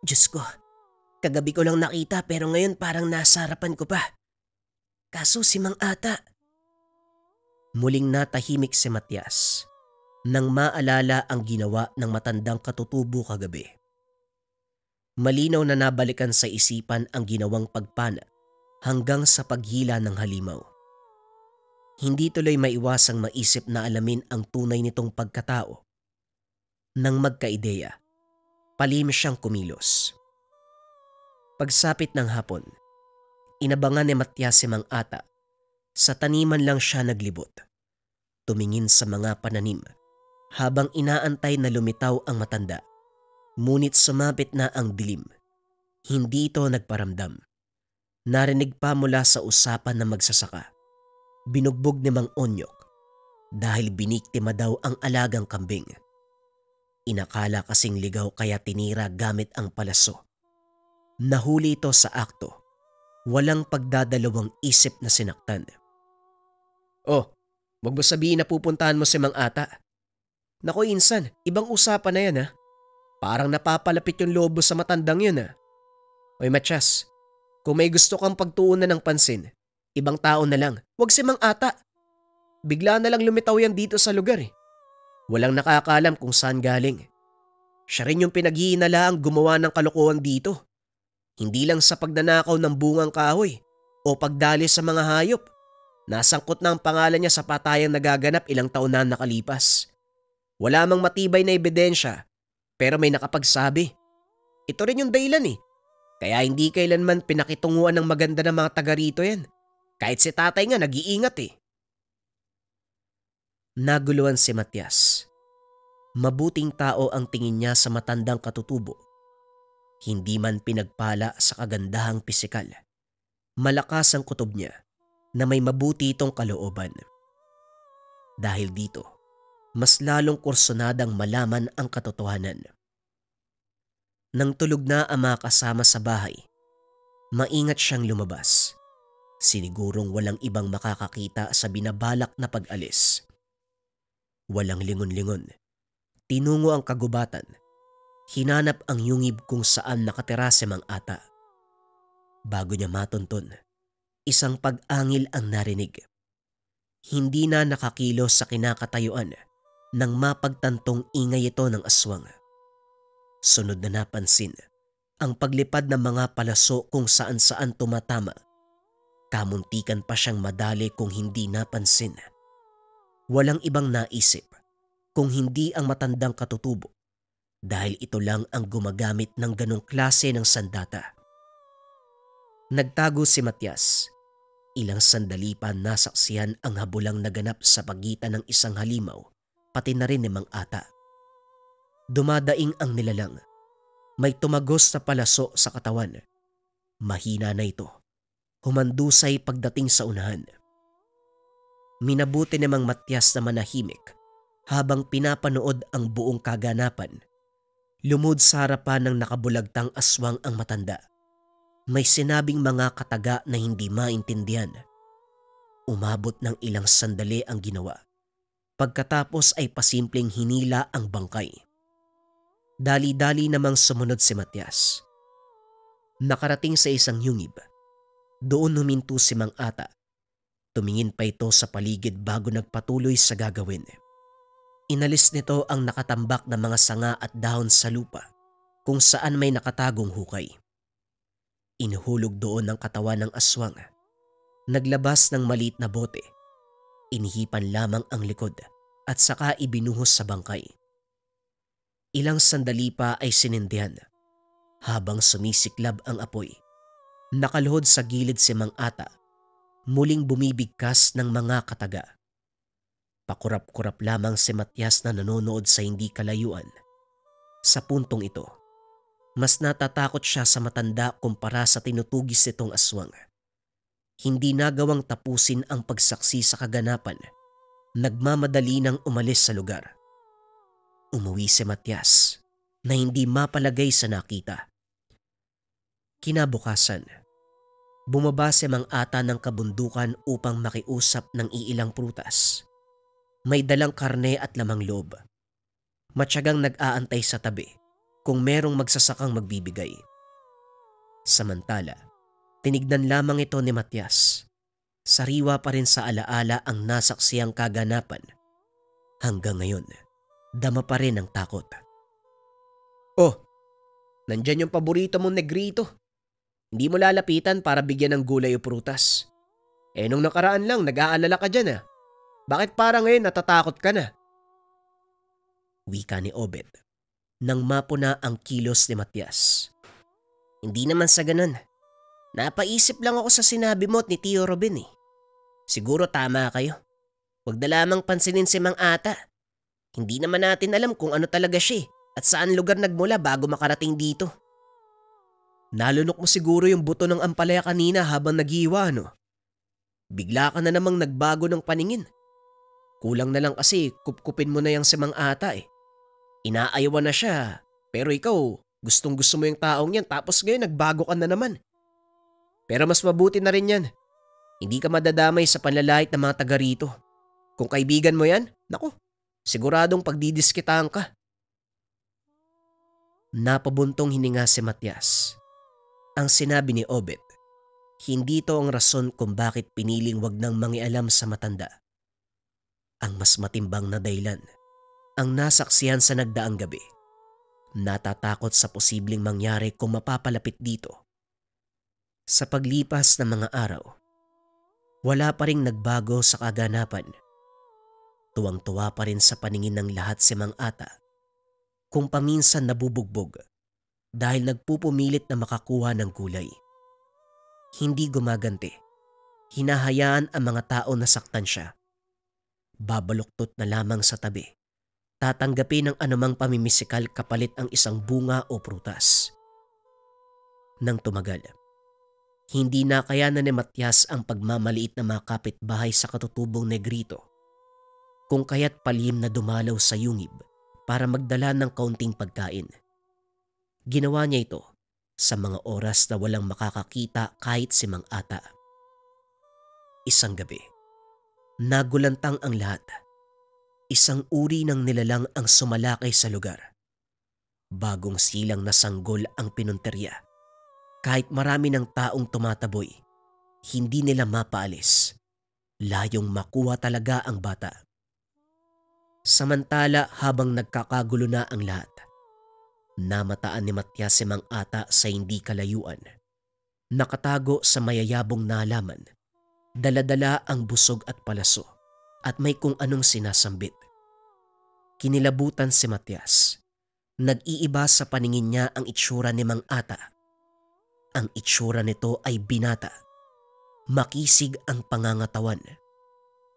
Speaker 5: Diyos ko, kagabi ko lang nakita pero ngayon parang nasa harapan ko pa. Kaso si Mang Ata.
Speaker 1: Muling natahimik si Matias nang maalala ang ginawa ng matandang katutubo kagabi. Malinaw na nabalikan sa isipan ang ginawang pagpana hanggang sa paghila ng halimaw. Hindi tuloy maiwasang maisip na alamin ang tunay nitong pagkatao. Nang magkaideya, palihim siyang kumilos. Pagsapit ng hapon, inabangan ni Matias si Mang Ata. Sa taniman lang siya naglibot. Tumingin sa mga pananim habang inaantay na lumitaw ang matanda. Ngunit sumapit na ang dilim. Hindi ito nagparamdam. Narinig pa mula sa usapan ng magsasaka. Binugbog ni Mang Onyok dahil biniktima daw ang alagang kambing. Inakala kasing ligaw kaya tinira gamit ang palaso. Nahuli ito sa akto. Walang pagdadalawang isip na sinaktan.
Speaker 2: Oh, wag mo sabihin na pupuntahan mo si Mang Ata.
Speaker 1: Nako insan, ibang usapan na yan ha. Parang napapalapit yung lobo sa matandang yun ha. Oy Matias, kung may gusto kang pagtuunan ng pansin, ibang tao na lang, wag si Mang Ata. Bigla na lang lumitaw yan dito sa lugar eh. Walang nakakaalam kung saan galing. Siya rin yung pinaghihinalaang gumawa ng kalokohan dito. Hindi lang sa pagnanakaw ng bungang kahoy o pagdali sa mga hayop. Nasangkot na ang pangalan niya sa patayang nagaganap ilang taon na nakalipas. Wala mang matibay na ebidensya pero may nakapagsabi. Ito rin yung dahilan eh. Kaya hindi kailanman pinakitunguan ng maganda ng mga taga rito yan. Kahit si tatay nga nag-iingat eh. Naguluhan si Matias. Mabuting tao ang tingin niya sa matandang katutubo. Hindi man pinagpala sa kagandahang pisikal. Malakas ang kutob niya na may mabuti itong kalooban. Dahil dito, mas lalong kursunadang malaman ang katotohanan. Nang tulog na ang mga kasama sa bahay, maingat siyang lumabas. Sinigurong walang ibang makakakita sa binabalak na pag-alis. Walang lingon-lingon. Tinungo ang kagubatan. Hinanap ang yungib kung saan nakatira si Mang Ata. Bago niya matunton, isang pag-angil ang narinig. Hindi na nakakilos sa kinakatayuan nang mapagtantong ingay ito ng aswang. Sunod na napansin ang paglipad ng mga palaso kung saan-saan tumatama. Kamuntikan pa siyang madali kung hindi napansin. Walang ibang naisip kung hindi ang matandang katutubo dahil ito lang ang gumagamit ng ganong klase ng sandata. Nagtago si Matias. Ilang sandali pa nasaksihan ang habulang naganap sa pagitan ng isang halimaw pati na rin ni Mang Ata. Dumadaing ang nilalang. May tumagos na palaso sa katawan. Mahina na ito. Humandusay pagdating sa unahan. Minabuti ni Mang Matias na manahimik habang pinapanood ang buong kaganapan. Lumod sa harapan ng nakabulagtang aswang ang matanda. May sinabing mga kataga na hindi maintindihan. Umabot ng ilang sandali ang ginawa. Pagkatapos ay pasimpleng hinila ang bangkay. Dali-dali namang sumunod si Matias. Nakarating sa isang yungib. Doon huminto si Mang Ata. Tumingin pa ito sa paligid bago nagpatuloy sa gagawin.
Speaker 5: Inalis nito ang nakatambak na mga sanga at dahon sa lupa kung saan may nakatagong hukay. Inhulog doon ang katawan ng aswang. Naglabas ng maliit na bote. Inihipan lamang ang likod at saka ibinuhos sa bangkay. Ilang sandali pa ay sinindihan. Habang sumisiklab ang apoy, nakaluhod sa gilid si Mang Ata, muling bumibigkas ng mga kataga. Pakurap-kurap lamang si Matias na nanonood sa hindi kalayuan. Sa puntong ito, mas natatakot siya sa matanda kumpara sa tinutugis nitong aswang. Hindi nagawang tapusin ang pagsaksi sa kaganapan. Nagmamadali nang umalis sa lugar. Umuwi si Matias na hindi mapalagay sa nakita. Kinabukasan, bumaba si Mang Ata ng kabundukan upang makiusap ng iilang prutas. May dalang karne at lamang loob. Matyagang nag-aantay sa tabi kung merong magsasakang magbibigay. Samantala, tinignan lamang ito ni Matias. Sariwa pa rin sa alaala ang nasaksiyang kaganapan. Hanggang ngayon, dama pa rin ang takot.
Speaker 2: Oh, nandyan yung paborito mong negrito. Hindi mo lalapitan para bigyan ng gulay o prutas. Nung nakaraan lang, nag-aalala ka dyan Bakit parang ngayon natatakot ka na?
Speaker 5: Wika ni Obed nang mapuna ang kilos ni Matias. Hindi naman sa ganun. Napaisip lang ako sa sinabi mo at ni Tio Robin Siguro tama kayo. Huwag na lamang pansinin si Mang Ata. Hindi naman natin alam kung ano talaga siya at saan lugar nagmula bago makarating dito.
Speaker 2: Nalunok mo siguro yung buto ng ampalaya kanina habang naghiwa, Bigla ka na namang nagbago ng paningin. Kulang na lang kasi kupkupin mo na yung si Mang Ata Inaayawan na siya, pero ikaw gustong gusto mo yung taong yan tapos ngayon nagbago ka na naman. Pero mas mabuti na rin yan. Hindi ka madadamay sa panlalait ng mga taga rito. Kung kaibigan mo yan, naku, siguradong pagdidiskitaan ka.
Speaker 5: Napabuntong hininga si Matias. Ang sinabi ni Obed, hindi ito ang rason kung bakit piniling wag nang mangialam sa matanda. Ang mas matimbang na dahilan, ang nasaksihan sa nagdaang gabi. Natatakot sa posibleng mangyari kung mapapalapit dito. Sa paglipas ng mga araw, wala pa ring nagbago sa kaganapan. Tuwang-tuwa pa rin sa paningin ng lahat si Mang Ata. Kung paminsan nabubugbog dahil nagpupumilit na makakuha ng gulay. Hindi gumaganti. Hinahayaan ang mga tao na saktan siya. Babaluktot na lamang sa tabi. Tatanggapin ng anumang pamimisikal kapalit ang isang bunga o prutas. Nang tumagal, hindi na kayanan ni Matias ang pagmamaliit na mga kapitbahay sa katutubong negrito. Kung kaya't palihim na dumalaw sa yungib para magdala ng kaunting pagkain. Ginawa niya ito sa mga oras na walang makakakita kahit si Mang Ata. Isang gabi, nagulantang ang lahat. Isang uri ng nilalang ang sumalakay sa lugar. Bagong silang na sanggol ang pinunterya. Kahit marami ng taong tumataboy, hindi nila mapaalis. Layong makuha talaga ang bata. Samantala habang nagkakagulo na ang lahat, namataan ni Matias si Mang Ata sa hindi kalayuan. Nakatago sa mayayabong na halaman. Dala-dala ang busog at palaso at may kung anong sinasambit. Kinilabutan si Matias. Nag-iiba sa paningin niya ang itsura ni Mang Ata. Ang itsura nito ay binata. Makisig ang pangangatawan.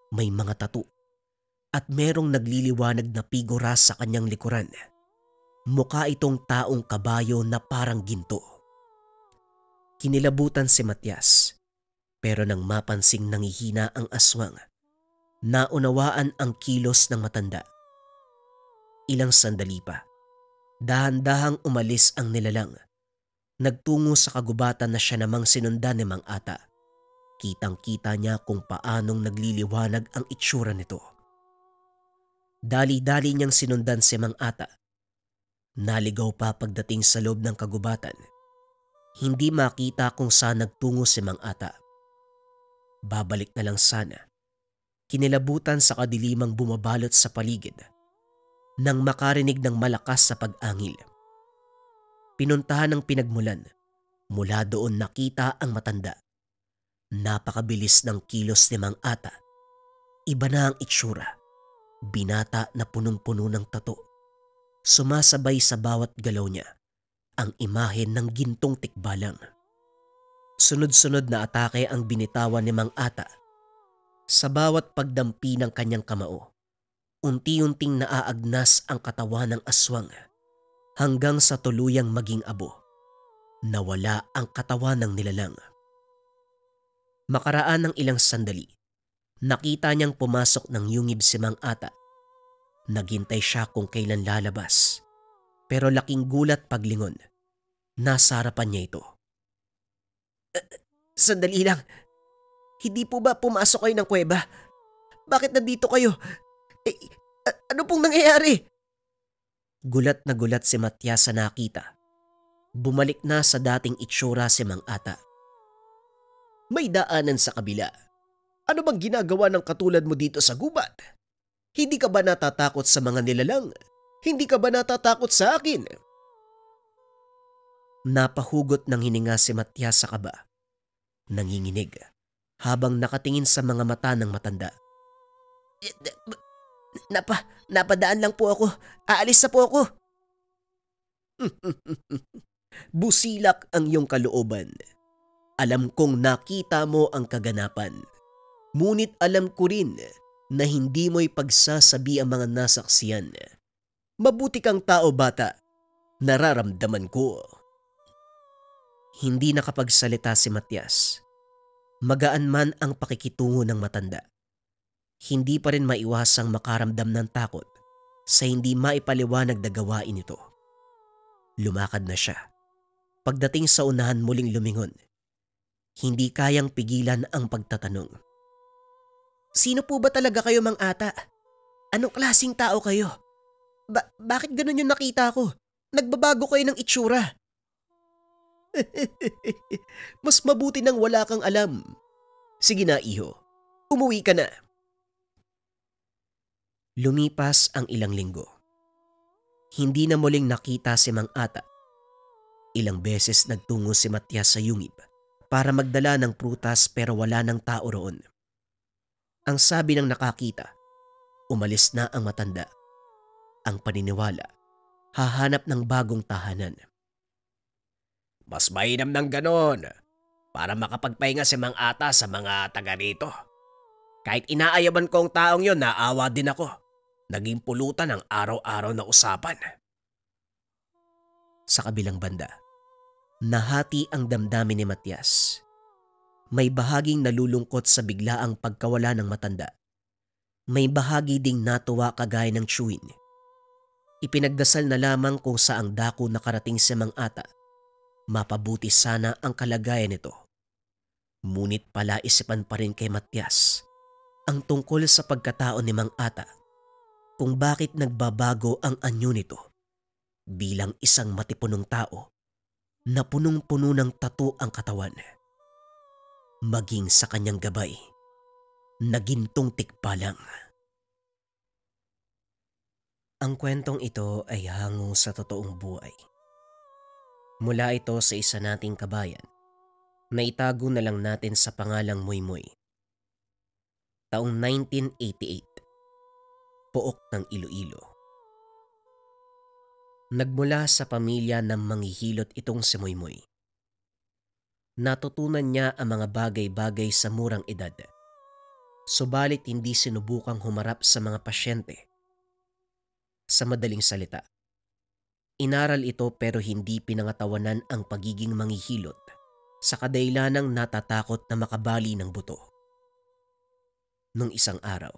Speaker 5: May mga tattoo. At merong nagliliwanag na figura sa kanyang likuran. Mukha itong taong kabayo na parang ginto. Kinilabutan si Matias, pero nang mapansing nangihina ang aswang, naunawaan ang kilos ng matanda. Ilang sandali pa, dahan-dahang umalis ang nilalang. Nagtungo sa kagubatan na siya namang sinundan ni Mang Ata. Kitang-kita niya kung paanong nagliliwanag ang itsura nito. Dali-dali niyang sinundan si Mang Ata. Naligaw pa pagdating sa loob ng kagubatan. Hindi makita kung saan nagtungo si Mang Ata. Babalik na lang sana. Kinilabutan sa kadilimang bumabalot sa paligid nang makarinig ng malakas sa pag-angil. Pinuntahan ng pinagmulan. Mula doon nakita ang matanda. Napakabilis ng kilos ni Mang Ata. Iba na ang itsura. Binata na punong-puno ng tato. Sumasabay sa bawat galaw niya ang imahe ng gintong tikbalang. Sunod-sunod na atake ang binitawan ni Mang Ata. Sa bawat pagdampi ng kanyang kamao, unti-unting naaagnas ang katawan ng aswang hanggang sa tuluyang maging abo. Nawala ang katawan ng nilalang. Makaraan ng ilang sandali, nakita niyang pumasok ng yungib si Mang Ata. Naghintay siya kung kailan lalabas, pero laking gulat paglingon. Nasa harapan niya ito. Sandali lang, hindi po ba pumasok kayo ng kuweba? Bakit nandito kayo? Ano pong nangyayari? Gulat na gulat si Matias sa nakita. Bumalik na sa dating itsura si Mang Ata. May daanan sa kabila. Ano bang ginagawa ng katulad mo dito sa gubat? Hindi ka ba natatakot sa mga nilalang? Hindi ka ba natatakot sa akin? Napahugot ng hininga si Matias sa kaba. Nanginginig habang nakatingin sa mga mata ng matanda. Napadaan lang po ako. Aalis na po ako. Busilak ang iyong kalooban. Alam kong nakita mo ang kaganapan. Ngunit alam ko rin na hindi mo'y pagsasabi ang mga nasaksiyan. Mabuti kang tao, bata. Nararamdaman ko. Hindi nakapagsalita si Matias. Magaan man ang pakikitungo ng matanda. Hindi pa rin maiwasang makaramdam ng takot sa hindi maipaliwanag na gawain ito. Lumakad na siya. Pagdating sa unahan muling lumingon. Hindi kayang pigilan ang pagtatanong. Sino po ba talaga kayo, Mang Ata? Anong klaseng tao kayo? Bakit ganun yung nakita ko? Nagbabago kayo ng itsura. Mas mabuti nang wala kang alam. Sige na, iho. Umuwi ka na. Lumipas ang ilang linggo. Hindi na muling nakita si Mang Ata. Ilang beses nagtungo si Matias sa yungib para magdala ng prutas pero wala ng tao roon. Ang sabi ng nakakita, umalis na ang matanda. Ang paniniwala, hahanap ng bagong tahanan.
Speaker 2: Mas mainam ng ganon para makapagpahinga si Mang Ata sa mga taga rito. Kahit inaayaban ko ang taong yon, naawa din ako. Naging pulutan ang araw-araw na usapan.
Speaker 5: Sa kabilang banda, nahati ang damdamin ni Matias. May bahaging nalulungkot sa biglaang pagkawala ng matanda. May bahagi ding natuwa kagaya ng Chewin. Ipinagdasal na lamang kung saang dako nakarating si Mang Ata. Mapabuti sana ang kalagayan nito. Ngunit palaisipan pa rin kay Matias ang tungkol sa pagkatao ni Mang Ata, kung bakit nagbabago ang anyo nito bilang isang matipunong tao na punong-puno ng tattoo ang katawan. Maging sa kanyang gabay, nagintong tikbalang. Ang kwentong ito ay hango sa totoong buhay. Mula ito sa isa nating kabayan na itago na lang natin sa pangalang Moymoy. Taong 1988, Pook ng Iloilo. Nagmula sa pamilya ng manghihilot itong si Moymoy. Natutunan niya ang mga bagay-bagay sa murang edad. Subalit hindi sinubukang humarap sa mga pasyente. Sa madaling salita, inaral ito pero hindi pinangatawanan ang pagiging manghihilot sa kadahilanang natatakot na makabali ng buto. Nung isang araw,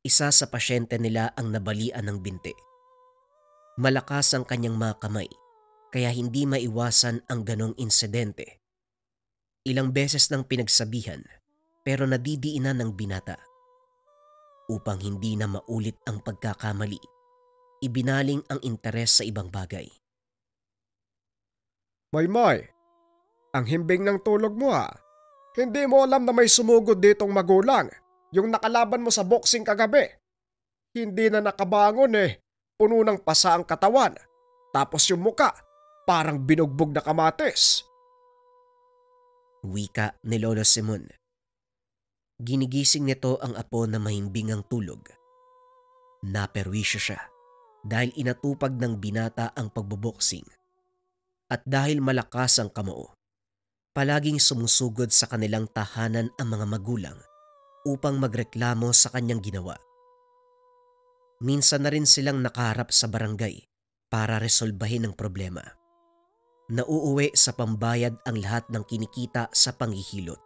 Speaker 5: isa sa pasyente nila ang nabalian ng binti. Malakas ang kanyang mga kamay kaya hindi maiwasan ang ganong insidente. Ilang beses nang pinagsabihan pero nadidiinan ng binata. Upang hindi na maulit ang pagkakamali, ibinaling ang interes sa ibang bagay.
Speaker 4: Moy, ang himbing ng tulog mo ha. Hindi mo alam na may sumugod ditong magulang, yung nakalaban mo sa boxing kagabi. Hindi na nakabangon eh. puno ng pasa ang katawan, tapos yung muka parang binugbog na kamatis.
Speaker 5: Wika ni Lolo Simon. Ginigising nito ang apo na mahimbing ang tulog. Naperwisyo siya dahil inatupag ng binata ang pagboboksing. At dahil malakas ang kamao, palaging sumusugod sa kanilang tahanan ang mga magulang upang magreklamo sa kanyang ginawa. Minsan na rin silang nakaharap sa barangay para resolbahin ang problema. Nauuwi sa pambayad ang lahat ng kinikita sa panghihilot.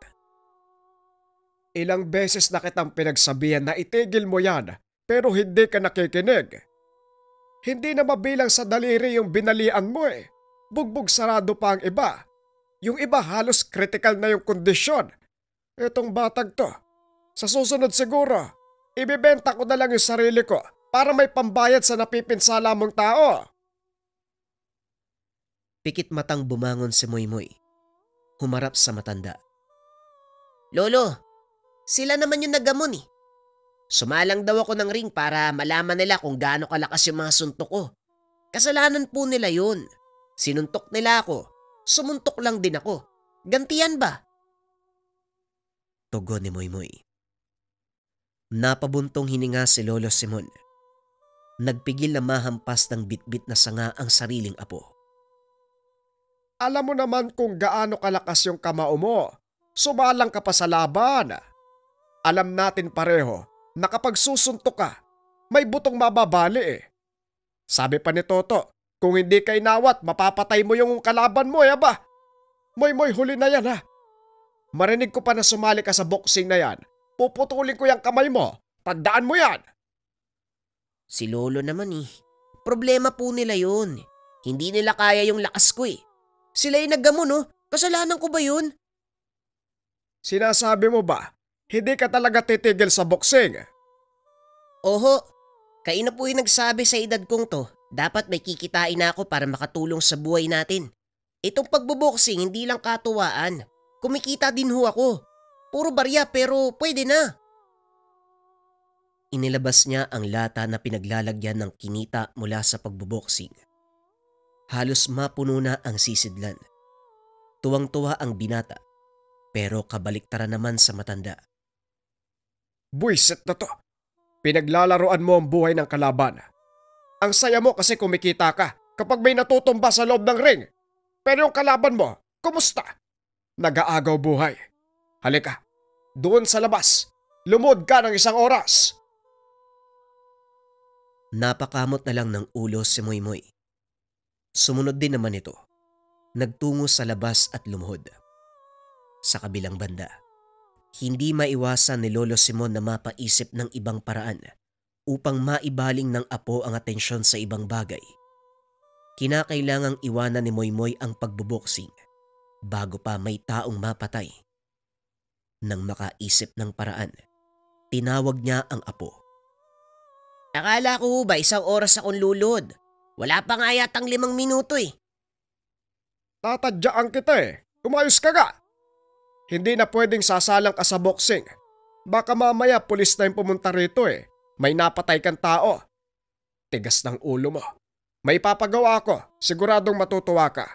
Speaker 4: Ilang beses na kitang pinagsabihan na itigil mo yan, pero hindi ka nakikinig. Hindi na mabilang sa daliri yung binalian mo eh. Bugbog sarado pa ang iba. Yung iba halos critical na yung kondisyon. Itong batag to, sa susunod siguro, ibibenta ko na lang yung sarili ko para may pambayad sa napipinsala mong tao.
Speaker 5: Pikit matang bumangon si Moymoy. Humarap sa matanda. Lolo, sila naman yung naggamon eh. Sumalang daw ako ng ring para malaman nila kung gaano kalakas yung mga suntok ko. Kasalanan po nila yun. Sinuntok nila ako. Sumuntok lang din ako. Gantiyan ba? Tugon ni Moymoy. Napabuntong hininga si Lolo Simon. Nagpigil na mahampas ng bitbit na sanga ang sariling apo.
Speaker 4: Alam mo naman kung gaano kalakas yung kamao mo. Sumalang ka pa sa laban. Alam natin pareho na kapag susuntok ka, may butong mababali eh. Sabi pa ni Toto, kung hindi ka inawat, mapapatay mo yung kalaban mo eh ba? Moy huli na yan ha. Marinig ko pa na sumali ka sa boxing na yan. Puputulin ko yung kamay mo. Tandaan mo yan.
Speaker 5: Si Lolo naman eh. Problema po nila yun. Hindi nila kaya yung lakas ko eh. Sila yung naggamon oh. Kasalanan ko ba yun?
Speaker 4: Sinasabi mo ba, hindi ka talaga titigil sa boxing?
Speaker 5: Oho, kayo na po yung nagsabi sa edad kong to. Dapat may kikitain na ako para makatulong sa buhay natin. Itong pagboboxing hindi lang katuwaan. Kumikita din ho ako. Puro barya pero pwede na. Inilabas niya ang lata na pinaglalagyan ng kinita mula sa pagboboxing. Halos mapuno na ang sisidlan. Tuwang-tuwa ang binata, pero kabaliktaran naman sa matanda.
Speaker 4: Buisit na to. Pinaglalaroan mo ang buhay ng kalaban. Ang saya mo kasi kumikita ka kapag may natutumba sa loob ng ring. Pero yung kalaban mo, kumusta? Nag-aagaw buhay. Halika, doon sa labas. Lumod ka ng 1 oras.
Speaker 5: Napakamot na lang ng ulo si Moymoy. Sumunod din naman ito. Nagtungo sa labas at lumuhod. Sa kabilang banda, hindi maiwasan ni Lolo Simon na mapaisip ng ibang paraan upang maibaling ng apo ang atensyon sa ibang bagay. Kinakailangang iwanan ni Moymoy ang pagboboksing bago pa may taong mapatay. Nang makaisip ng paraan, tinawag niya ang apo. Akala ko ba 1 oras akong lulod? Wala pa nga yatang 5 minuto eh.
Speaker 4: Tatadyaan kita eh. Umayos ka ga. Hindi na pwedeng sasalang ka sa boxing. Baka mamaya pulis na yung pumunta rito eh. May napatay kang tao. Tigas ng ulo mo. May papagawa ako. Siguradong matutuwa ka.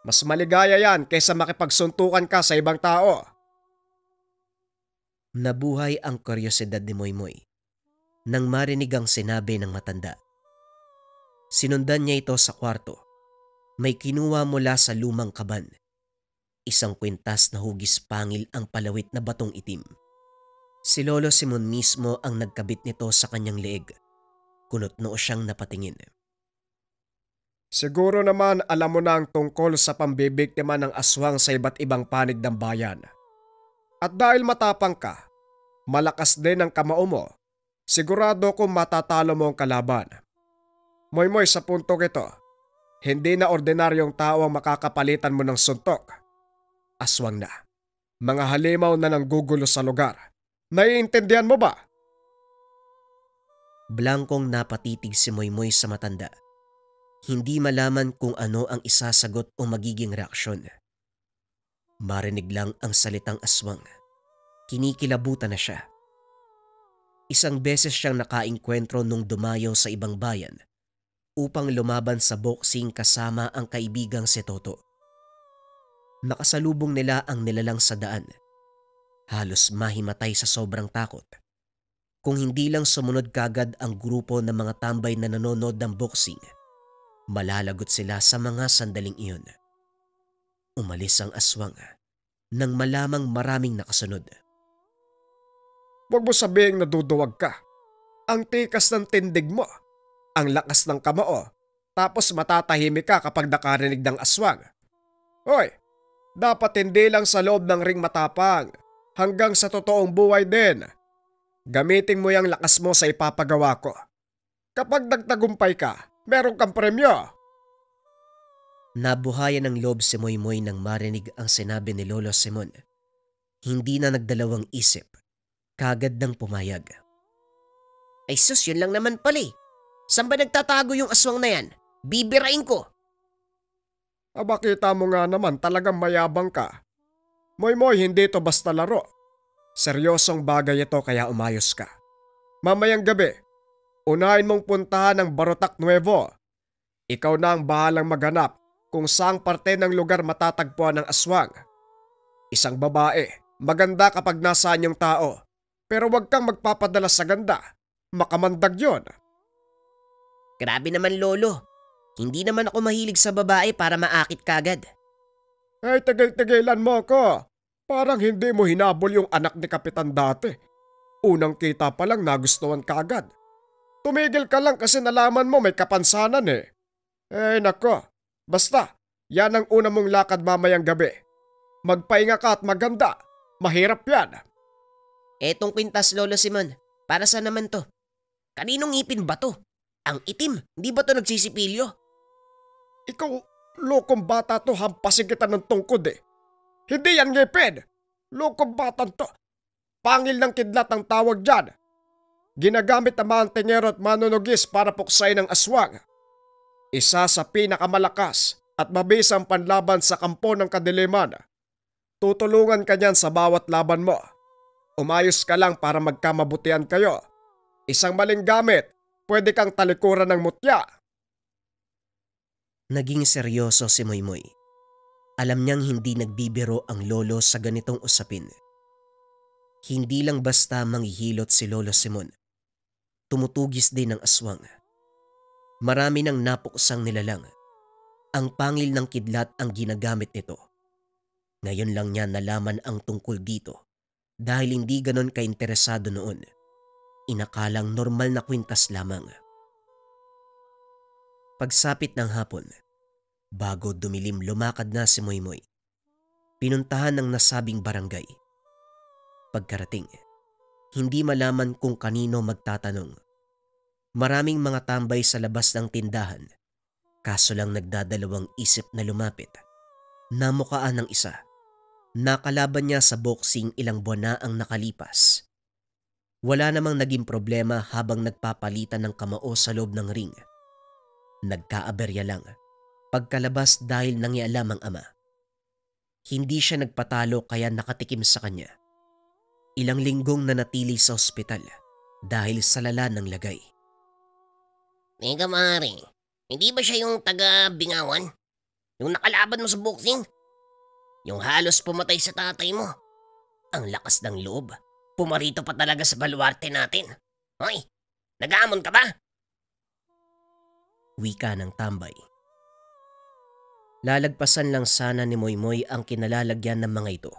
Speaker 4: Mas maligaya yan kaysa makipagsuntukan ka sa ibang tao.
Speaker 5: Nabuhay ang kuryosidad ni Moymoy nang marinig ang sinabi ng matanda. Sinundan niya ito sa kwarto. May kinuha mula sa lumang kaban. 1 kwintas na hugis pangil ang palawit na batong itim. Si Lolo Simon mismo ang nagkabit nito sa kanyang leeg. Kunot noo siyang napatingin.
Speaker 4: Siguro naman alam mo na ang tungkol sa pambibiktima ng aswang sa iba't ibang panig ng bayan. At dahil matapang ka, malakas din ang kamao mo, sigurado kong matatalo mo ang kalaban. Moymoy, sa puntong ito, hindi na ordinaryong tao ang makakapalitan mo ng suntok. Aswang na. Mga halimaw na nanggugulo sa lugar. Naiintindihan mo ba?
Speaker 5: Blankong napatitig si Moymoy sa matanda. Hindi malaman kung ano ang isasagot o magiging reaksyon. Marinig lang ang salitang aswang. Kinikilabutan na siya. 1 beses siyang nakaengkwentro nung dumayo sa ibang bayan upang lumaban sa boxing kasama ang kaibigang si Toto. Nakasalubong nila ang nilalang sa daan. Halos mahimatay sa sobrang takot. Kung hindi lang sumunod kagad ang grupo ng mga tambay na nanonood ng boxing, malalagot sila sa mga sandaling iyon. Umalis ang aswang nang malamang maraming nakasunod.
Speaker 4: Huwag mo sabihing naduduwag ka. Ang tikas ng tindig mo, ang lakas ng kamao, tapos matatahimik ka kapag nakarinig ng aswang. Hoy, dapat hindi lang sa loob ng ring matapang, hanggang sa totoong buhay din. Gamitin mo yung lakas mo sa ipapagawa ko. Kapag nagtagumpay ka, meron kang premyo.
Speaker 5: Nabuhayan ng loob si Moymoy nang marinig ang sinabi ni Lolo Simon. Hindi na nagdalawang isip, kagad nang pumayag. Ay sus, yun lang naman pala eh. Saan ba nagtatago yung aswang na yan? Bibirain ko.
Speaker 4: Aba, kita mo nga naman, talagang mayabang ka. Moy, hindi ito basta laro. Seryosong bagay ito kaya umayos ka. Mamayang gabi, unahin mong puntahan ang Barotac Nuevo. Ikaw na ang bahalang maghanap kung saang parte ng lugar matatagpuan ng aswang. Isang babae, maganda kapag nasaan yung tao. Pero wag kang magpapadala sa ganda. Makamandag yon.
Speaker 5: Grabe naman lolo. Hindi naman ako mahilig sa babae para maakit kagad.
Speaker 4: Ay, tigil-tigilan mo ko. Parang hindi mo hinabol yung anak ni Kapitan dati. Unang kita pa lang nagustuhan kagad. Tumigil ka lang kasi nalaman mo may kapansanan eh. Eh nako, basta, yan ang una mong lakad mamayang gabi. Magpahinga ka at maganda. Mahirap yan.
Speaker 5: Etong kwintas Lolo Simon, para saan naman to? Kaninong ngipin ba to? Ang itim, di ba to nagsisipilyo?
Speaker 4: Ikaw, lokong bata to, hampasin kita ng tungkod eh. Hindi yan ngipin. Lokong bata to. Pangil ng kidlat ang tawag dyan. Ginagamit ang mga tingero at manunugis para puksain ang aswang. Isa sa pinakamalakas at mabisang panlaban sa kampo ng kadiliman. Tutulungan ka niyan sa bawat laban mo. Umayos ka lang para magkamabutihan kayo. Isang maling gamit, pwede kang talikuran ng mutya.
Speaker 5: Naging seryoso si Moymoy. Alam niyang hindi nagbibiro ang lolo sa ganitong usapin. Hindi lang basta manghihilot si Lolo Simon. Tumutugis din ang aswang. Marami nang napuksang nilalang. Ang pangil ng kidlat ang ginagamit nito. Ngayon lang niya nalaman ang tungkol dito dahil hindi ganon kainteresado noon. Inakalang normal na kwintas lamang. Pagsapit ng hapon, bago dumilim lumakad na si Moymoy. Pinuntahan ng nasabing barangay. Pagkarating, hindi malaman kung kanino magtatanong. Maraming mga tambay sa labas ng tindahan, kaso lang nagdadalawang isip na lumapit. Namukaan ng isa. Nakalaban niya sa boxing ilang buwan na ang nakalipas. Wala namang naging problema habang nagpapalitan ng kamao sa loob ng ring. Nagkaaberya lang pagkalabas dahil nangialam ang ama. Hindi siya nagpatalo kaya nakatikim sa kanya. Ilang linggong nanatili sa ospital dahil sa lala ng lagay.
Speaker 6: Teka Mari, hindi ba siya yung taga-Bingawan? Yung nakalaban mo sa boxing? Yung halos pumatay sa tatay mo? Ang lakas ng loob. Pumarito pa talaga sa baluarte natin. Hoy, nag-aamon ka ba?
Speaker 5: Wika ng tambay. Lalagpasan lang sana ni Moymoy ang kinalalagyan ng mga ito.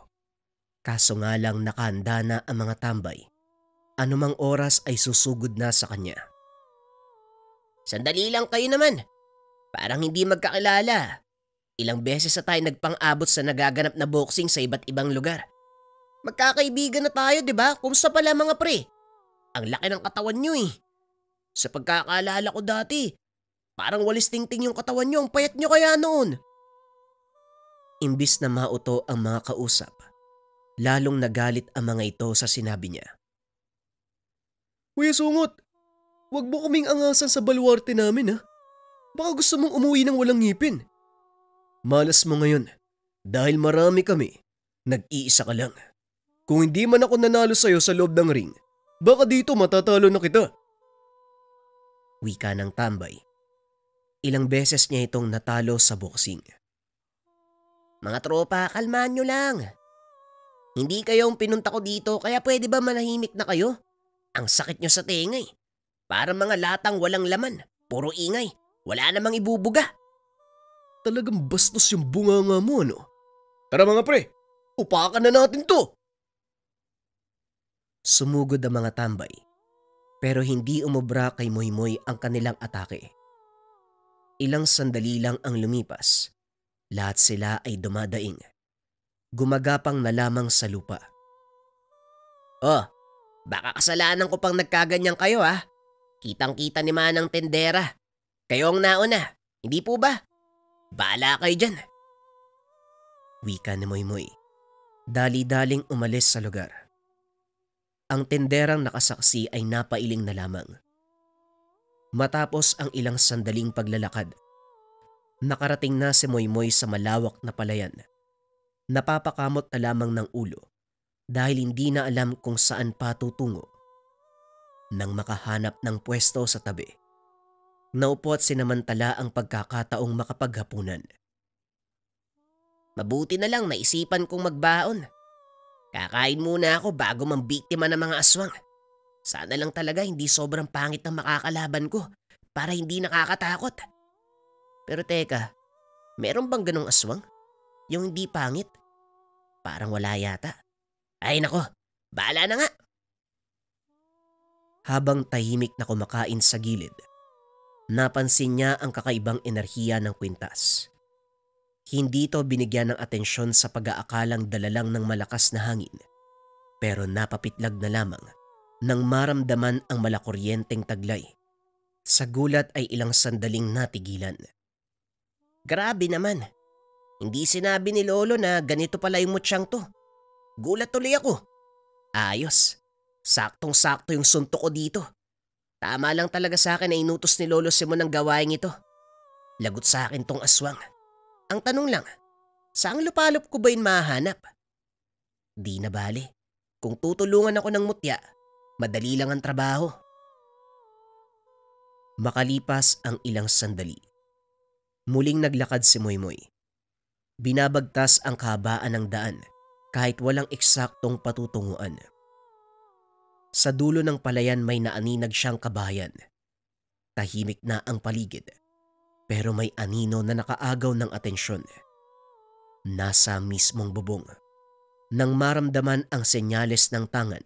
Speaker 5: Kaso nga lang nakahanda na ang mga tambay. Anumang oras ay susugod na sa kanya.
Speaker 6: Sandali lang kayo naman. Parang hindi magkakilala. Ilang beses na tayo nagpang-abot sa nagaganap na boxing sa iba't ibang lugar. Magkakaibigan na tayo, di ba? Kumusta pala mga pre? Ang laki ng katawan nyo eh. Sa pagkakaalala ko dati, parang walis tingting yung katawan nyo. Ang payat nyo kaya noon.
Speaker 5: Imbis na mauto ang mga kausap, lalong nagalit ang mga ito sa sinabi niya.
Speaker 3: Kuya Sungot, wag mo kaming angasan sa baluarte namin ha. Baka gusto mong umuwi ng walang ngipin. Malas mo ngayon dahil marami kami. Nag-iisa ka lang. Kung hindi man ako nanalo sa'yo sa loob ng ring, baka dito matatalo na kita.
Speaker 5: Wika ng tambay. Ilang beses niya itong natalo sa boxing.
Speaker 6: Mga tropa, kalmahan nyo lang. Hindi kayo ang pinunta ko dito kaya pwede ba manahimik na kayo? Ang sakit nyo sa tenga eh. Parang mga latang walang laman. Puro ingay. Wala namang ibubuga.
Speaker 5: Talagang bastos yung bunganga mo, no? Tara mga pre, upakan na natin to! Sumugod ang mga tambay, pero hindi umubra kay Moymoy ang kanilang atake. Ilang sandali lang ang lumipas. Lahat sila ay dumadaing. Gumagapang na lamang sa lupa.
Speaker 6: Oh, baka kasalanan ko pang nagkaganyan kayo ha. Kitang-kita ni Manang tendera. Kayo ang nauna, hindi po ba? Bahala kayo dyan.
Speaker 5: Wika ni Moymoy. Dali-daling umalis sa lugar. Ang tenderang nakasaksi ay napailing na lamang. Matapos ang ilang sandaling paglalakad, nakarating na si Moymoy sa malawak na palayan. Napapakamot na lamang ng ulo dahil hindi na alam kung saan pa tutungo. Nang makahanap ng pwesto sa tabi, naupo at sinamantala ang pagkakataong makapaghapunan.
Speaker 6: Mabuti na lang naisipan kong magbaon. Kakain muna ako bago mambiktima ng mga aswang. Sana lang talaga hindi sobrang pangit ng makakalaban ko para hindi nakakatakot. Pero teka, meron bang ganong aswang? Yung hindi pangit? Parang wala yata. Ay nako, bahala na nga.
Speaker 5: Habang tahimik na kumakain sa gilid, napansin niya ang kakaibang enerhiya ng kwintas. Hindi ito binigyan ng atensyon sa pag-aakalang dalalang ng malakas na hangin, pero napapitlag na lamang nang maramdaman ang malakuryenteng taglay. Sa gulat ay ilang sandaling natigilan.
Speaker 6: Grabe naman. Hindi sinabi ni Lolo na ganito pala yung mutsyang to. Gulat tuloy ako. Ayos. Saktong-sakto yung suntok ko dito. Tama lang talaga sa akin na inutos ni Lolo Simon ang gawain ito. Lagot sa akin tong aswang. Ang tanong lang, saang lupalop ko ba yun mahanap? Di na bale. Kung tutulungan ako ng mutya, madali lang ang trabaho.
Speaker 5: Makalipas ang ilang sandali, muling naglakad si Moymoy. Binabagtas ang kahabaan ng daan kahit walang eksaktong patutunguan. Sa dulo ng palayan may naaninag siyang kabahayan. Tahimik na ang paligid, pero may anino na nakaagaw ng atensyon. Nasa mismong bubong. Nang maramdaman ang senyales ng tangan,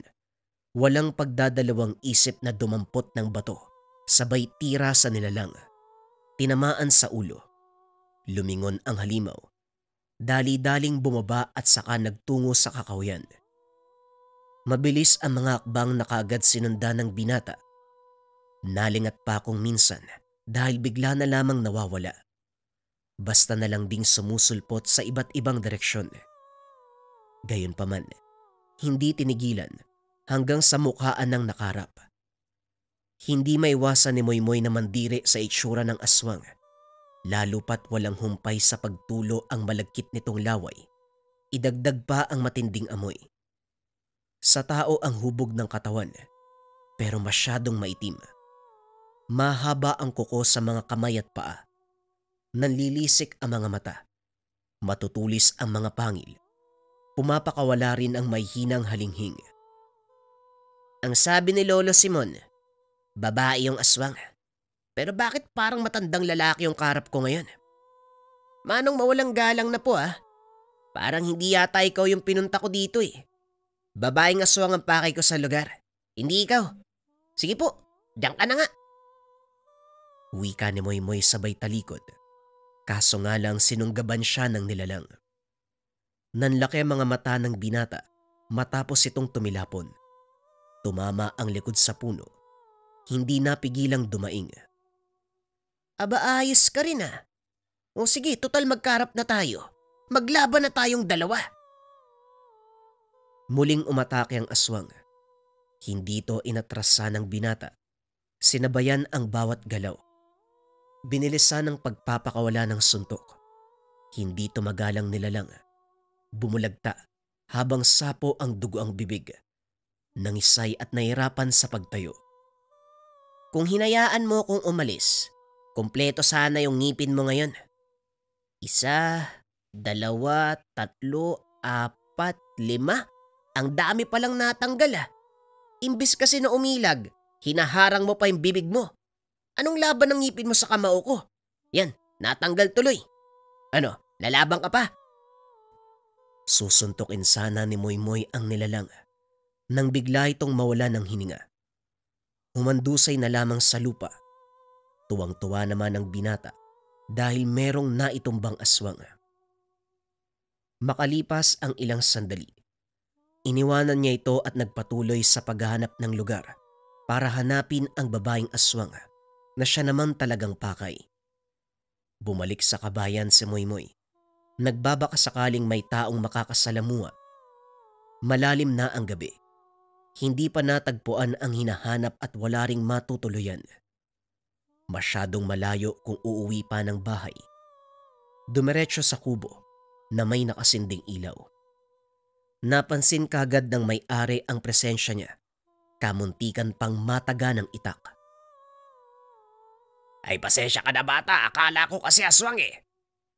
Speaker 5: walang pagdadalawang isip na dumampot ng bato, sabay tira sa nilalang. Tinamaan sa ulo. Lumingon ang halimaw. Dali-daling bumaba at saka nagtungo sa kakahuyan. Mabilis ang mga akbang na kaagad sinundan ng binata. Nalingat pa kung minsan dahil bigla na lamang nawawala. Basta na lang ding sumusulpot sa iba't ibang direksyon. Gayunpaman, hindi tinigilan hanggang sa mukhaan ng nakarap. Hindi maiwasan ni Moymoy na mandiri sa itsura ng aswang. Lalo pat walang humpay sa pagtulo ang malagkit nitong laway. Idagdag pa ang matinding amoy. Sa tao ang hubog ng katawan, pero masyadong maitim. Mahaba ang kuko sa mga kamay at paa. Nanlilisik ang mga mata. Matutulis ang mga pangil. Pumapakawala rin ang may hinang halinghing.
Speaker 6: Ang sabi ni Lolo Simon, babae yung aswang. Pero bakit parang matandang lalaki yung karap ko ngayon? Manong mawalang galang na po ah. Parang hindi yata ikaw yung pinunta ko dito eh. Babaeng aswang ang pakay ko sa lugar. Hindi ikaw. Sige po, diyan ka na nga.
Speaker 5: Wika ni Moymoy sabay talikod. Kaso nga lang sinunggaban siya ng nilalang. Nanlaki ang mga mata ng binata matapos itong tumilapon. Tumama ang likod sa puno. Hindi napigilang dumaing.
Speaker 6: Aba ayos ka rin ah. O sige, total magkarap na tayo. Maglaban na tayong dalawa.
Speaker 5: Muling umatake ang aswang. Hindi ito inatrasa ng binata. Sinabayan ang bawat galaw. Binilisan ang pagpapakawala ng suntok. Hindi tumagalang nilalang. Bumulagta habang sapo ang dugo ang bibig. Nangisay at nahirapan sa pagtayo.
Speaker 6: Kung hinayaan mo kong umalis, Kompleto sana yung ngipin mo ngayon. 1, 2, 3, 4, 5. Ang dami palang natanggal ah. Imbis kasi na umilag, hinaharang mo pa yung bibig mo. Anong laban ng ngipin mo sa kamao ko? Yan, natanggal tuloy. Ano, lalaban ka pa?
Speaker 5: Susuntukin sana ni Moymoy ang nilalang nang bigla itong mawala ng hininga. Humandusay na lamang sa lupa. Tuwang-tuwa naman ang binata dahil merong naitumbang aswang. Makalipas ang ilang sandali, iniwanan niya ito at nagpatuloy sa paghahanap ng lugar para hanapin ang babaeng aswang na siya naman talagang pakay. Bumalik sa kabayan si Moymoy. Nagbabaka sakaling may taong makakasalamuha. Malalim na ang gabi. Hindi pa natagpuan ang hinahanap at wala ring matutuluyan. Masyadong malayo kung uuwi pa ng bahay. Dumiretso sa kubo na may nakasinding ilaw. Napansin kagad ng may-ari ang presensya niya. Kamuntikan pang mataga ng itak.
Speaker 2: Ay pasensya ka na bata, akala ko kasi aswang eh.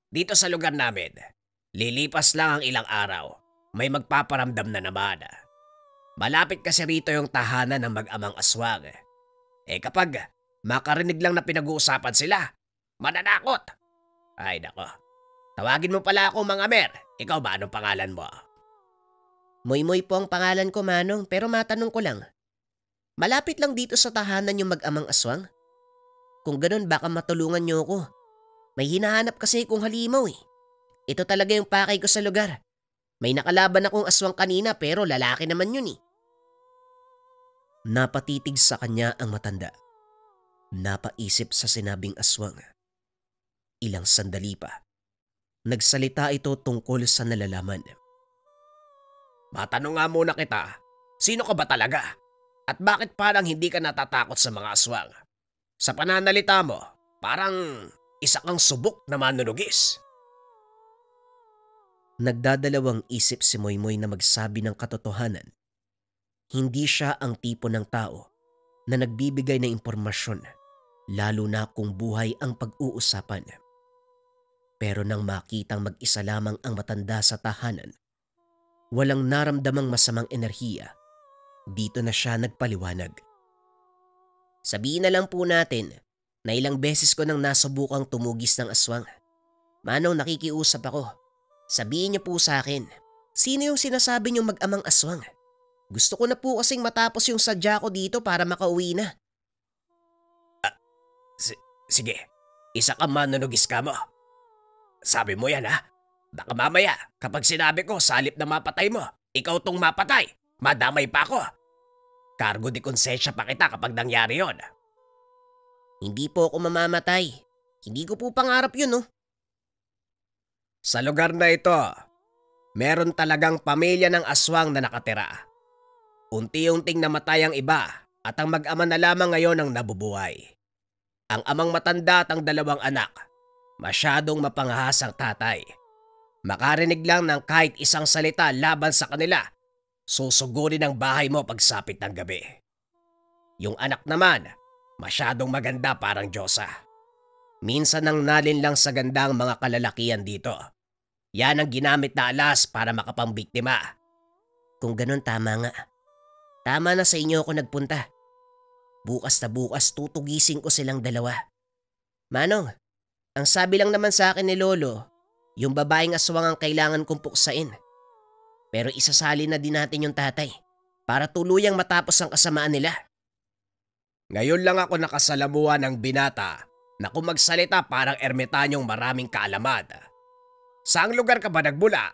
Speaker 2: Dito sa lugar namin, lilipas lang ang ilang araw, may magpaparamdam na naman. Malapit kasi rito yung tahanan ng mag-amang aswang. Kapag makarinig lang na pinag-uusapan sila, mananakot. Ay nako, tawagin mo pala ako Mang Amer. Ikaw ba, anong pangalan mo?
Speaker 6: Moymoy po ang pangalan ko, Manong, pero matanong ko lang. Malapit lang dito sa tahanan yung mag-amang aswang? Kung ganun baka matulungan niyo ako. May hinahanap kasi kong halimaw eh. Ito talaga yung pakay ko sa lugar. May nakalaban akong aswang kanina pero lalaki naman yun eh.
Speaker 5: Napatitig sa kanya ang matanda. Napaisip sa sinabing aswang. Ilang sandali pa. Nagsalita ito tungkol sa nalalaman.
Speaker 2: Matanong nga muna kita, sino ka ba talaga? At bakit parang hindi ka natatakot sa mga aswang? Sa pananalita mo, parang isa kang subok na manunugis.
Speaker 5: Nagdadalawang isip si Moymoy na magsabi ng katotohanan. Hindi siya ang tipo ng tao na nagbibigay ng impormasyon, lalo na kung buhay ang pag-uusapan. Pero nang makitang mag-isa lamang ang matanda sa tahanan, walang naramdamang masamang enerhiya, dito na siya nagpaliwanag.
Speaker 6: Sabihin na lang po natin na ilang beses ko nang nasubukang tumugis ng aswang. Manong, nakikiusap ako. Sabihin niyo po sa akin, sino yung sinasabi niyong mag-amang aswang? Gusto ko na po kasing matapos yung sadya ko dito para makauwi na.
Speaker 2: Sige, isa kang manunugis ka mo. Sabi mo yan ha? Baka mamaya kapag sinabi ko sa halip na mapatay mo, ikaw tong mapatay, madamay pa ako. Cargo de konsensya pa kita kapag nangyari yon.
Speaker 6: Hindi po ako mamamatay. Hindi ko po pangarap yun oh.
Speaker 2: Sa lugar na ito, meron talagang pamilya ng aswang na nakatira. Unti-unting namatay ang iba at ang mag-ama na lamang ngayon ang nabubuhay. Ang amang matanda at ang 2 anak, masyadong mapanghahasang tatay. Makarinig lang ng kahit isang salita laban sa kanila, susugurin ang bahay mo pagsapit ng gabi. Yung anak naman, masyadong maganda parang Diyosa. Minsan nang nalin lang sa gandang mga kalalakian dito. Yan ang ginamit na alas para makapambiktima.
Speaker 6: Kung ganun, tama nga. Tama na sa inyo ako nagpunta. Bukas na bukas tutugisin ko silang 2. Manong, ang sabi lang naman sa akin ni Lolo, yung babaeng aswang ang kailangan kong puksain. Pero isasali na din natin yung tatay para tuluyang matapos ang kasamaan nila.
Speaker 2: Ngayon lang ako nakasalamuha ng binata na kung magsalita parang ermitanyong maraming kaalaman. Saang lugar ka ba nagmula?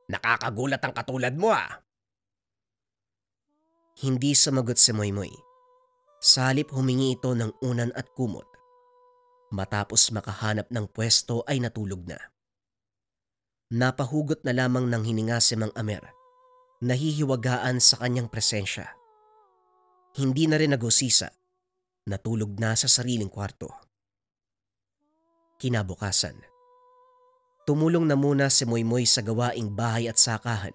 Speaker 2: Nakakagulat ang katulad mo ah.
Speaker 5: Hindi sumagot si Moymoy. Sa halip humingi ito ng unan at kumot. Matapos makahanap ng pwesto ay natulog na. Napahugot na lamang ng hininga si Mang Amer, nahihiwagaan sa kanyang presensya. Hindi na rin nagusisa, natulog na sa sariling kwarto. Kinabukasan, tumulong na muna si Moymoy sa gawaing bahay at sakahan.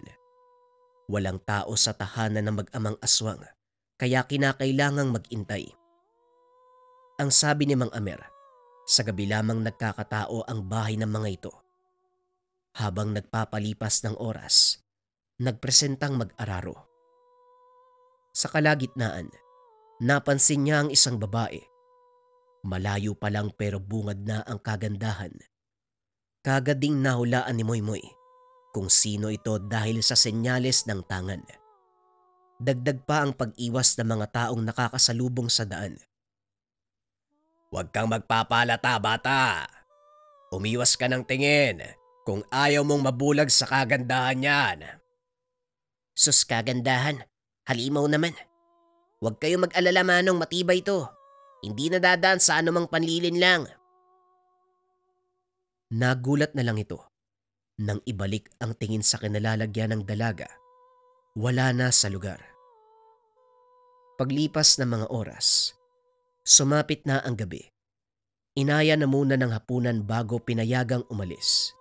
Speaker 5: Walang tao sa tahanan ng mag-amang aswang, kaya kinakailangang mag-intay. Ang sabi ni Mang Amer, Sa gabi lamang nagkakatao ang bahay ng mga ito. Habang nagpapalipas ng oras, nagpresentang mag-araro. Sa kalagitnaan, napansin niya ang isang babae. Malayo pa lang pero bungad na ang kagandahan. Kagad ding nahulaan ni Moymoy kung sino ito dahil sa senyales ng tangan. Dagdag pa ang pag-iwas ng mga taong nakakasalubong sa daan.
Speaker 2: Huwag kang magpapalata, bata. Umiwas ka ng tingin kung ayaw mong mabulag sa kagandahan yan.
Speaker 6: Sus, kagandahan. Halimaw naman. Huwag kayong mag-alala, Manong, matibay to. Hindi nadadaan sa anumang panlilin lang.
Speaker 5: Nagulat na lang ito nang ibalik ang tingin sa kinalalagyan ng dalaga. Wala na sa lugar. Paglipas ng mga oras, sumapit na ang gabi. Inaya na muna ng hapunan bago pinayagang umalis.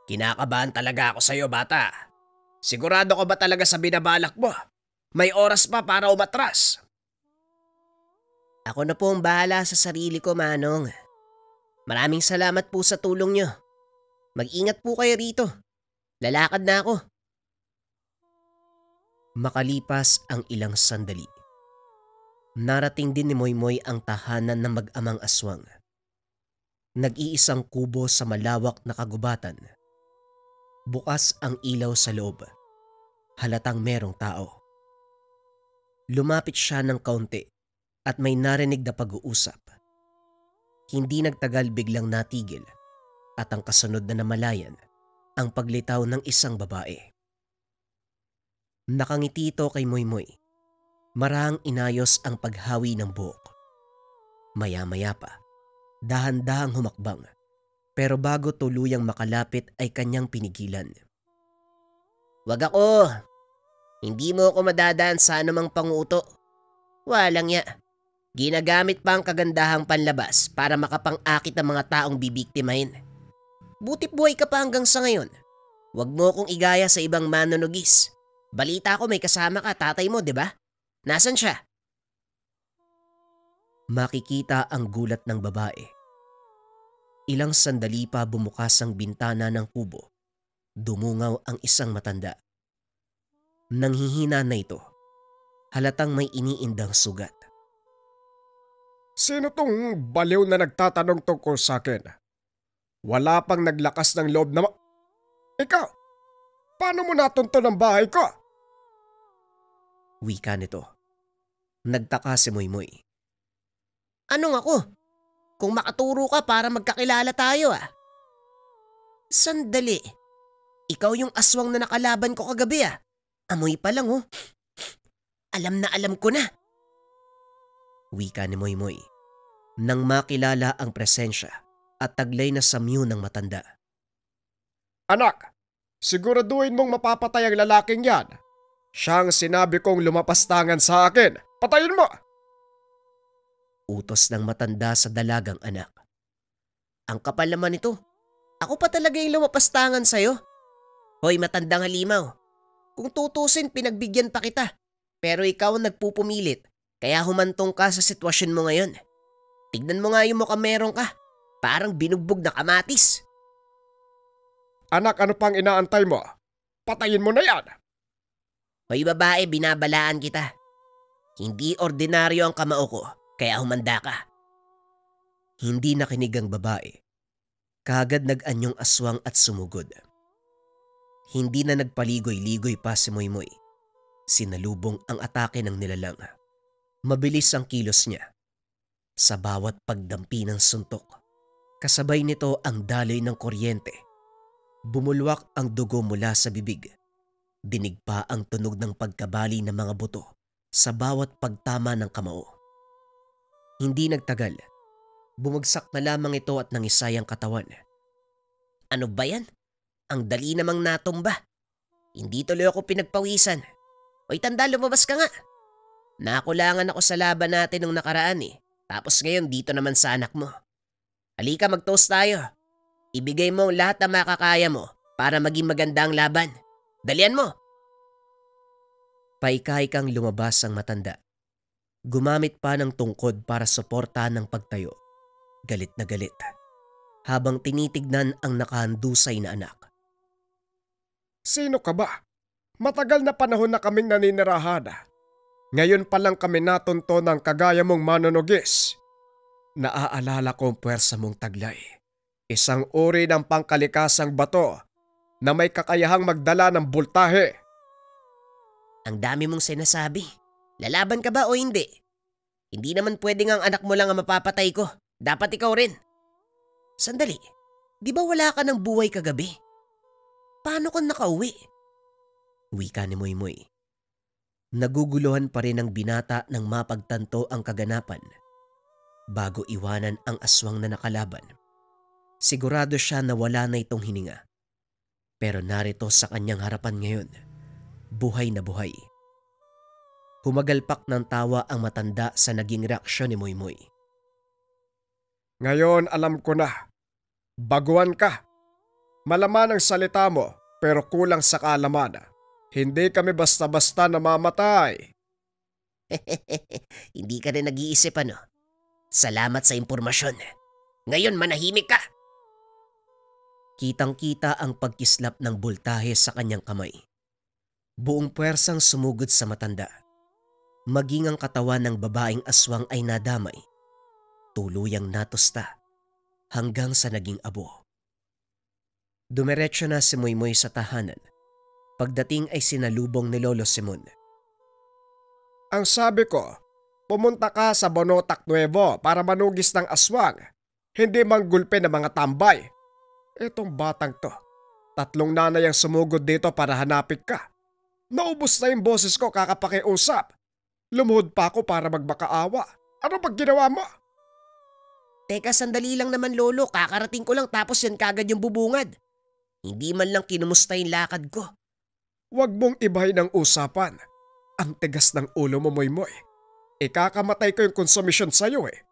Speaker 2: Kinakabahan talaga ako sa'yo, bata. Sigurado ka ba talaga sa binabalak mo? May oras pa para umatras.
Speaker 6: Ako na po ang bahala sa sarili ko, Manong. Maraming salamat po sa tulong nyo. Mag-ingat po kayo rito. Lalakad na ako.
Speaker 5: Makalipas ang ilang sandali, narating din ni Moymoy ang tahanan ng mag-amang aswang. Nag-iisang kubo sa malawak na kagubatan. Bukas ang ilaw sa loob. Halatang merong tao. Lumapit siya ng kaunti at may narinig na pag-uusap. Hindi nagtagal biglang natigil at ang kasunod na namalayan ang paglitaw ng isang babae. Nakangiti ito kay Moymoy. Marahang inayos ang paghawi ng buhok. Maya-maya pa, dahan-dahang humakbang. Pero bago tuluyang makalapit ay kanyang pinigilan.
Speaker 6: Wag ako. Hindi mo ako madadaan sa anumang panguto. Walang ya. Ginagamit pa ang kagandahang panlabas para makapang-akit ang mga taong bibiktimahin. Buti buhay ka pa hanggang sa ngayon. Wag mo akong igaya sa ibang manunugis. Balita ko may kasama ka, tatay mo, di ba? Nasaan siya?
Speaker 5: Makikita ang gulat ng babae. Ilang sandali pa bumukas ang bintana ng kubo. Dumungaw ang isang matanda. Nanghihina na ito. Halatang may iniindang sugat.
Speaker 4: Sino tong baliw na nagtatanong tungkol sa akin? Wala pang naglakas ng loob na Ikaw, paano mo natunto ng bahay ko?
Speaker 5: Wika nito. Nagtaka si Moymoy.
Speaker 6: Anong ako? Kung makaturo ka para magkakilala tayo ah. Sandali. Ikaw yung aswang na nakalaban ko kagabi ah. Amoy pa lang oh. Alam na alam ko na.
Speaker 5: Wika ni Moymoy. Nang makilala ang presensya at taglay na samyo ng matanda.
Speaker 4: Anak, siguraduhin mong mapapatay ang lalaking yan. Siyang sinabi kong lumapastangan sa akin. Patayin mo!
Speaker 5: Utos ng matanda sa dalagang anak.
Speaker 6: Ang kapal naman ito. Ako pa talaga yung lumapastangan sa'yo. Hoy matandang halimaw. Kung tutusin pinagbigyan pa kita. Pero ikaw ang nagpupumilit. Kaya humantong ka sa sitwasyon mo ngayon. Tignan mo nga yung mukhang meron ka. Parang binugbog na kamatis.
Speaker 4: Anak, ano pang inaantay mo? Patayin mo na yan!
Speaker 6: Hoy babae, binabalaan kita. Hindi ordinaryo ang kamao ko. Kaya humanda ka.
Speaker 5: Hindi nakinig ang babae. Kagad nag-anyong aswang at sumugod. Hindi na nagpaligoy-ligoy pa si Moymoy. Sinalubong ang atake ng nilalang. Mabilis ang kilos niya. Sa bawat pagdampi ng suntok, kasabay nito ang daloy ng kuryente. Bumulwak ang dugo mula sa bibig. Dinig pa ang tunog ng pagkabali ng mga buto sa bawat pagtama ng kamao. Hindi nagtagal. Bumagsak na lamang ito at nangisay ang katawan.
Speaker 6: Ano ba yan? Ang dali namang natumba. Hindi tuloy ako pinagpawisan. Hoy tanda, lumabas ka nga. Nakulangan ako sa laban natin nung nakaraan eh. Tapos ngayon dito naman sa anak mo. Halika mag-toast tayo. Ibigay mo ang lahat na makakaya mo para maging maganda ang laban. Dalian mo!
Speaker 5: Paikay-kang lumabas ang matanda. Gumamit pa ng tungkod para suportahan ng pagtayo. galit na galit, habang tinitignan ang nakahandusay na anak.
Speaker 4: Sino ka ba? Matagal na panahon na kaming naninirahan. Ngayon pa lang kami natunto ng kagaya mong manunugis. Naaalala ko ang puwersa mong taglay. Isang uri ng pangkalikasang bato na may kakayahang magdala ng bultahe.
Speaker 6: Ang dami mong sinasabi. Lalaban ka ba o hindi? Hindi naman pwedeng ang anak mo lang ang mapapatay ko. Dapat ikaw rin. Sandali, di ba wala ka ng buhay kagabi? Paano ka nakauwi?
Speaker 5: Wika ni Moymoy. Naguguluhan pa rin ang binata nang mapagtanto ang kaganapan. Bago iwanan ang aswang na nakalaban, sigurado siya na wala na itong hininga. Pero narito sa kanyang harapan ngayon, buhay na buhay. Humagalpak ng tawa ang matanda sa naging reaksyon ni Moymoy.
Speaker 4: Ngayon alam ko na. Baguhan ka. Malaman ang salita mo pero kulang sa kaalaman. Hindi kami basta-basta namamatay.
Speaker 6: Hindi ka rin nag-iisip ano? Salamat sa impormasyon. Ngayon manahimik ka.
Speaker 5: Kitang-kita ang pagkislap ng bultahe sa kanyang kamay. Buong puwersang sumugod sa matanda. Maging ang katawan ng babaeng aswang ay nadamay. Tuluyang natusta hanggang sa naging abo. Dumiretso na si Moymoy sa tahanan. Pagdating ay sinalubong ni Lolo Simon.
Speaker 4: Ang sabi ko, pumunta ka sa Bonotac Nuevo para manugis ng aswang. Hindi manggulpe ng mga tambay. Etong batang to, 3 nanay ang sumugod dito para hanapin ka. Naubos na yung boses ko kakapakiusap. Lumuhod pa ako para magmakaawa. Ano pag ginawa mo?
Speaker 6: Teka, sandali lang naman lolo. Kakarating ko lang tapos yan kagad yung bubungad. Hindi man lang kinumusta yung lakad ko.
Speaker 4: Huwag mong ibahin ang usapan. Ang tigas ng ulo mo, Moymoy. Ikakamatay ko yung konsumisyon sa'yo eh.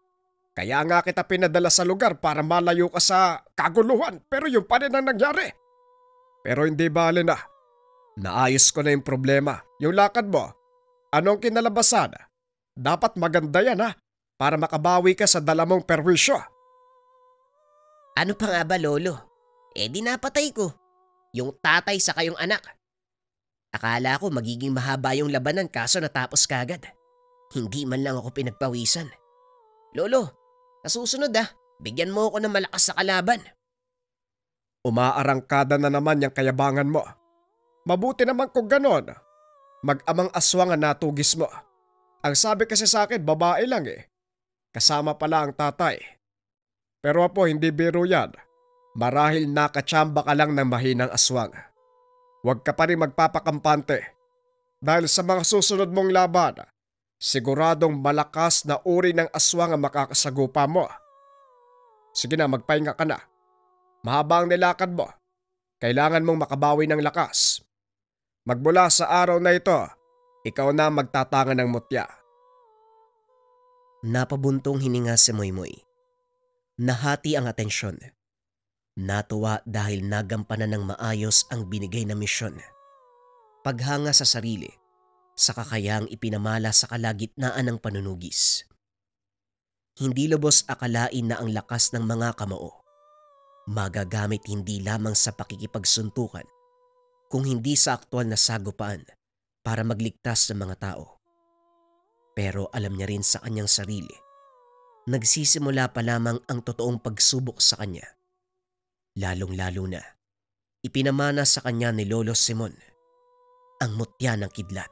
Speaker 4: Kaya nga kita pinadala sa lugar para malayo ka sa kaguluhan pero yun pa rin ang nangyari. Pero hindi bale na. Naayos ko na yung problema. Yung lakad mo, anong kinalabasan? Dapat maganda yan ha para makabawi ka sa dala mong perwisyo.
Speaker 6: Ano pa nga ba lolo? Di napatay ko. Yung tatay sa kayong anak. Akala ko magiging mahaba yung labanan kaso natapos kagad. Hindi man lang ako pinagpawisan. Lolo, sa susunod bigyan mo ako ng malakas sa kalaban.
Speaker 4: Umaarangkada na naman yung kayabangan mo. Mabuti naman kung ganon. Mag-amang aswang ang natugis mo. Ang sabi kasi sa akin babae lang eh. Kasama pala ang tatay. Pero apo hindi biro yan. Marahil nakatsamba ka lang ng mahinang aswang. Huwag ka pa rin magpapakampante. Dahil sa mga susunod mong laban, siguradong malakas na uri ng aswang ang makakasagupa mo. Sige na, magpahinga ka na. Mahaba ang nilakad mo. Kailangan mong makabawi ng lakas. Magmula sa araw na ito, ikaw na magtatangan ng mutya.
Speaker 5: Napabuntong hininga si Moymoy. Nahati ang atensyon. Natuwa dahil nagampanan ng maayos ang binigay na misyon. Paghanga sa sarili, sa kakayahang ipinamala sa kalagitnaan ng panunugis. Hindi lubos akalain na ang lakas ng mga kamao magagamit hindi lamang sa pakikipagsuntukan, kung hindi sa aktwal na sagupaan para magligtas ng mga tao. Pero alam niya rin sa kanyang sarili, nagsisimula pa lamang ang totoong pagsubok sa kanya. Lalong-lalo na, ipinamana sa kanya ni Lolo Simon ang mutya ng kidlat.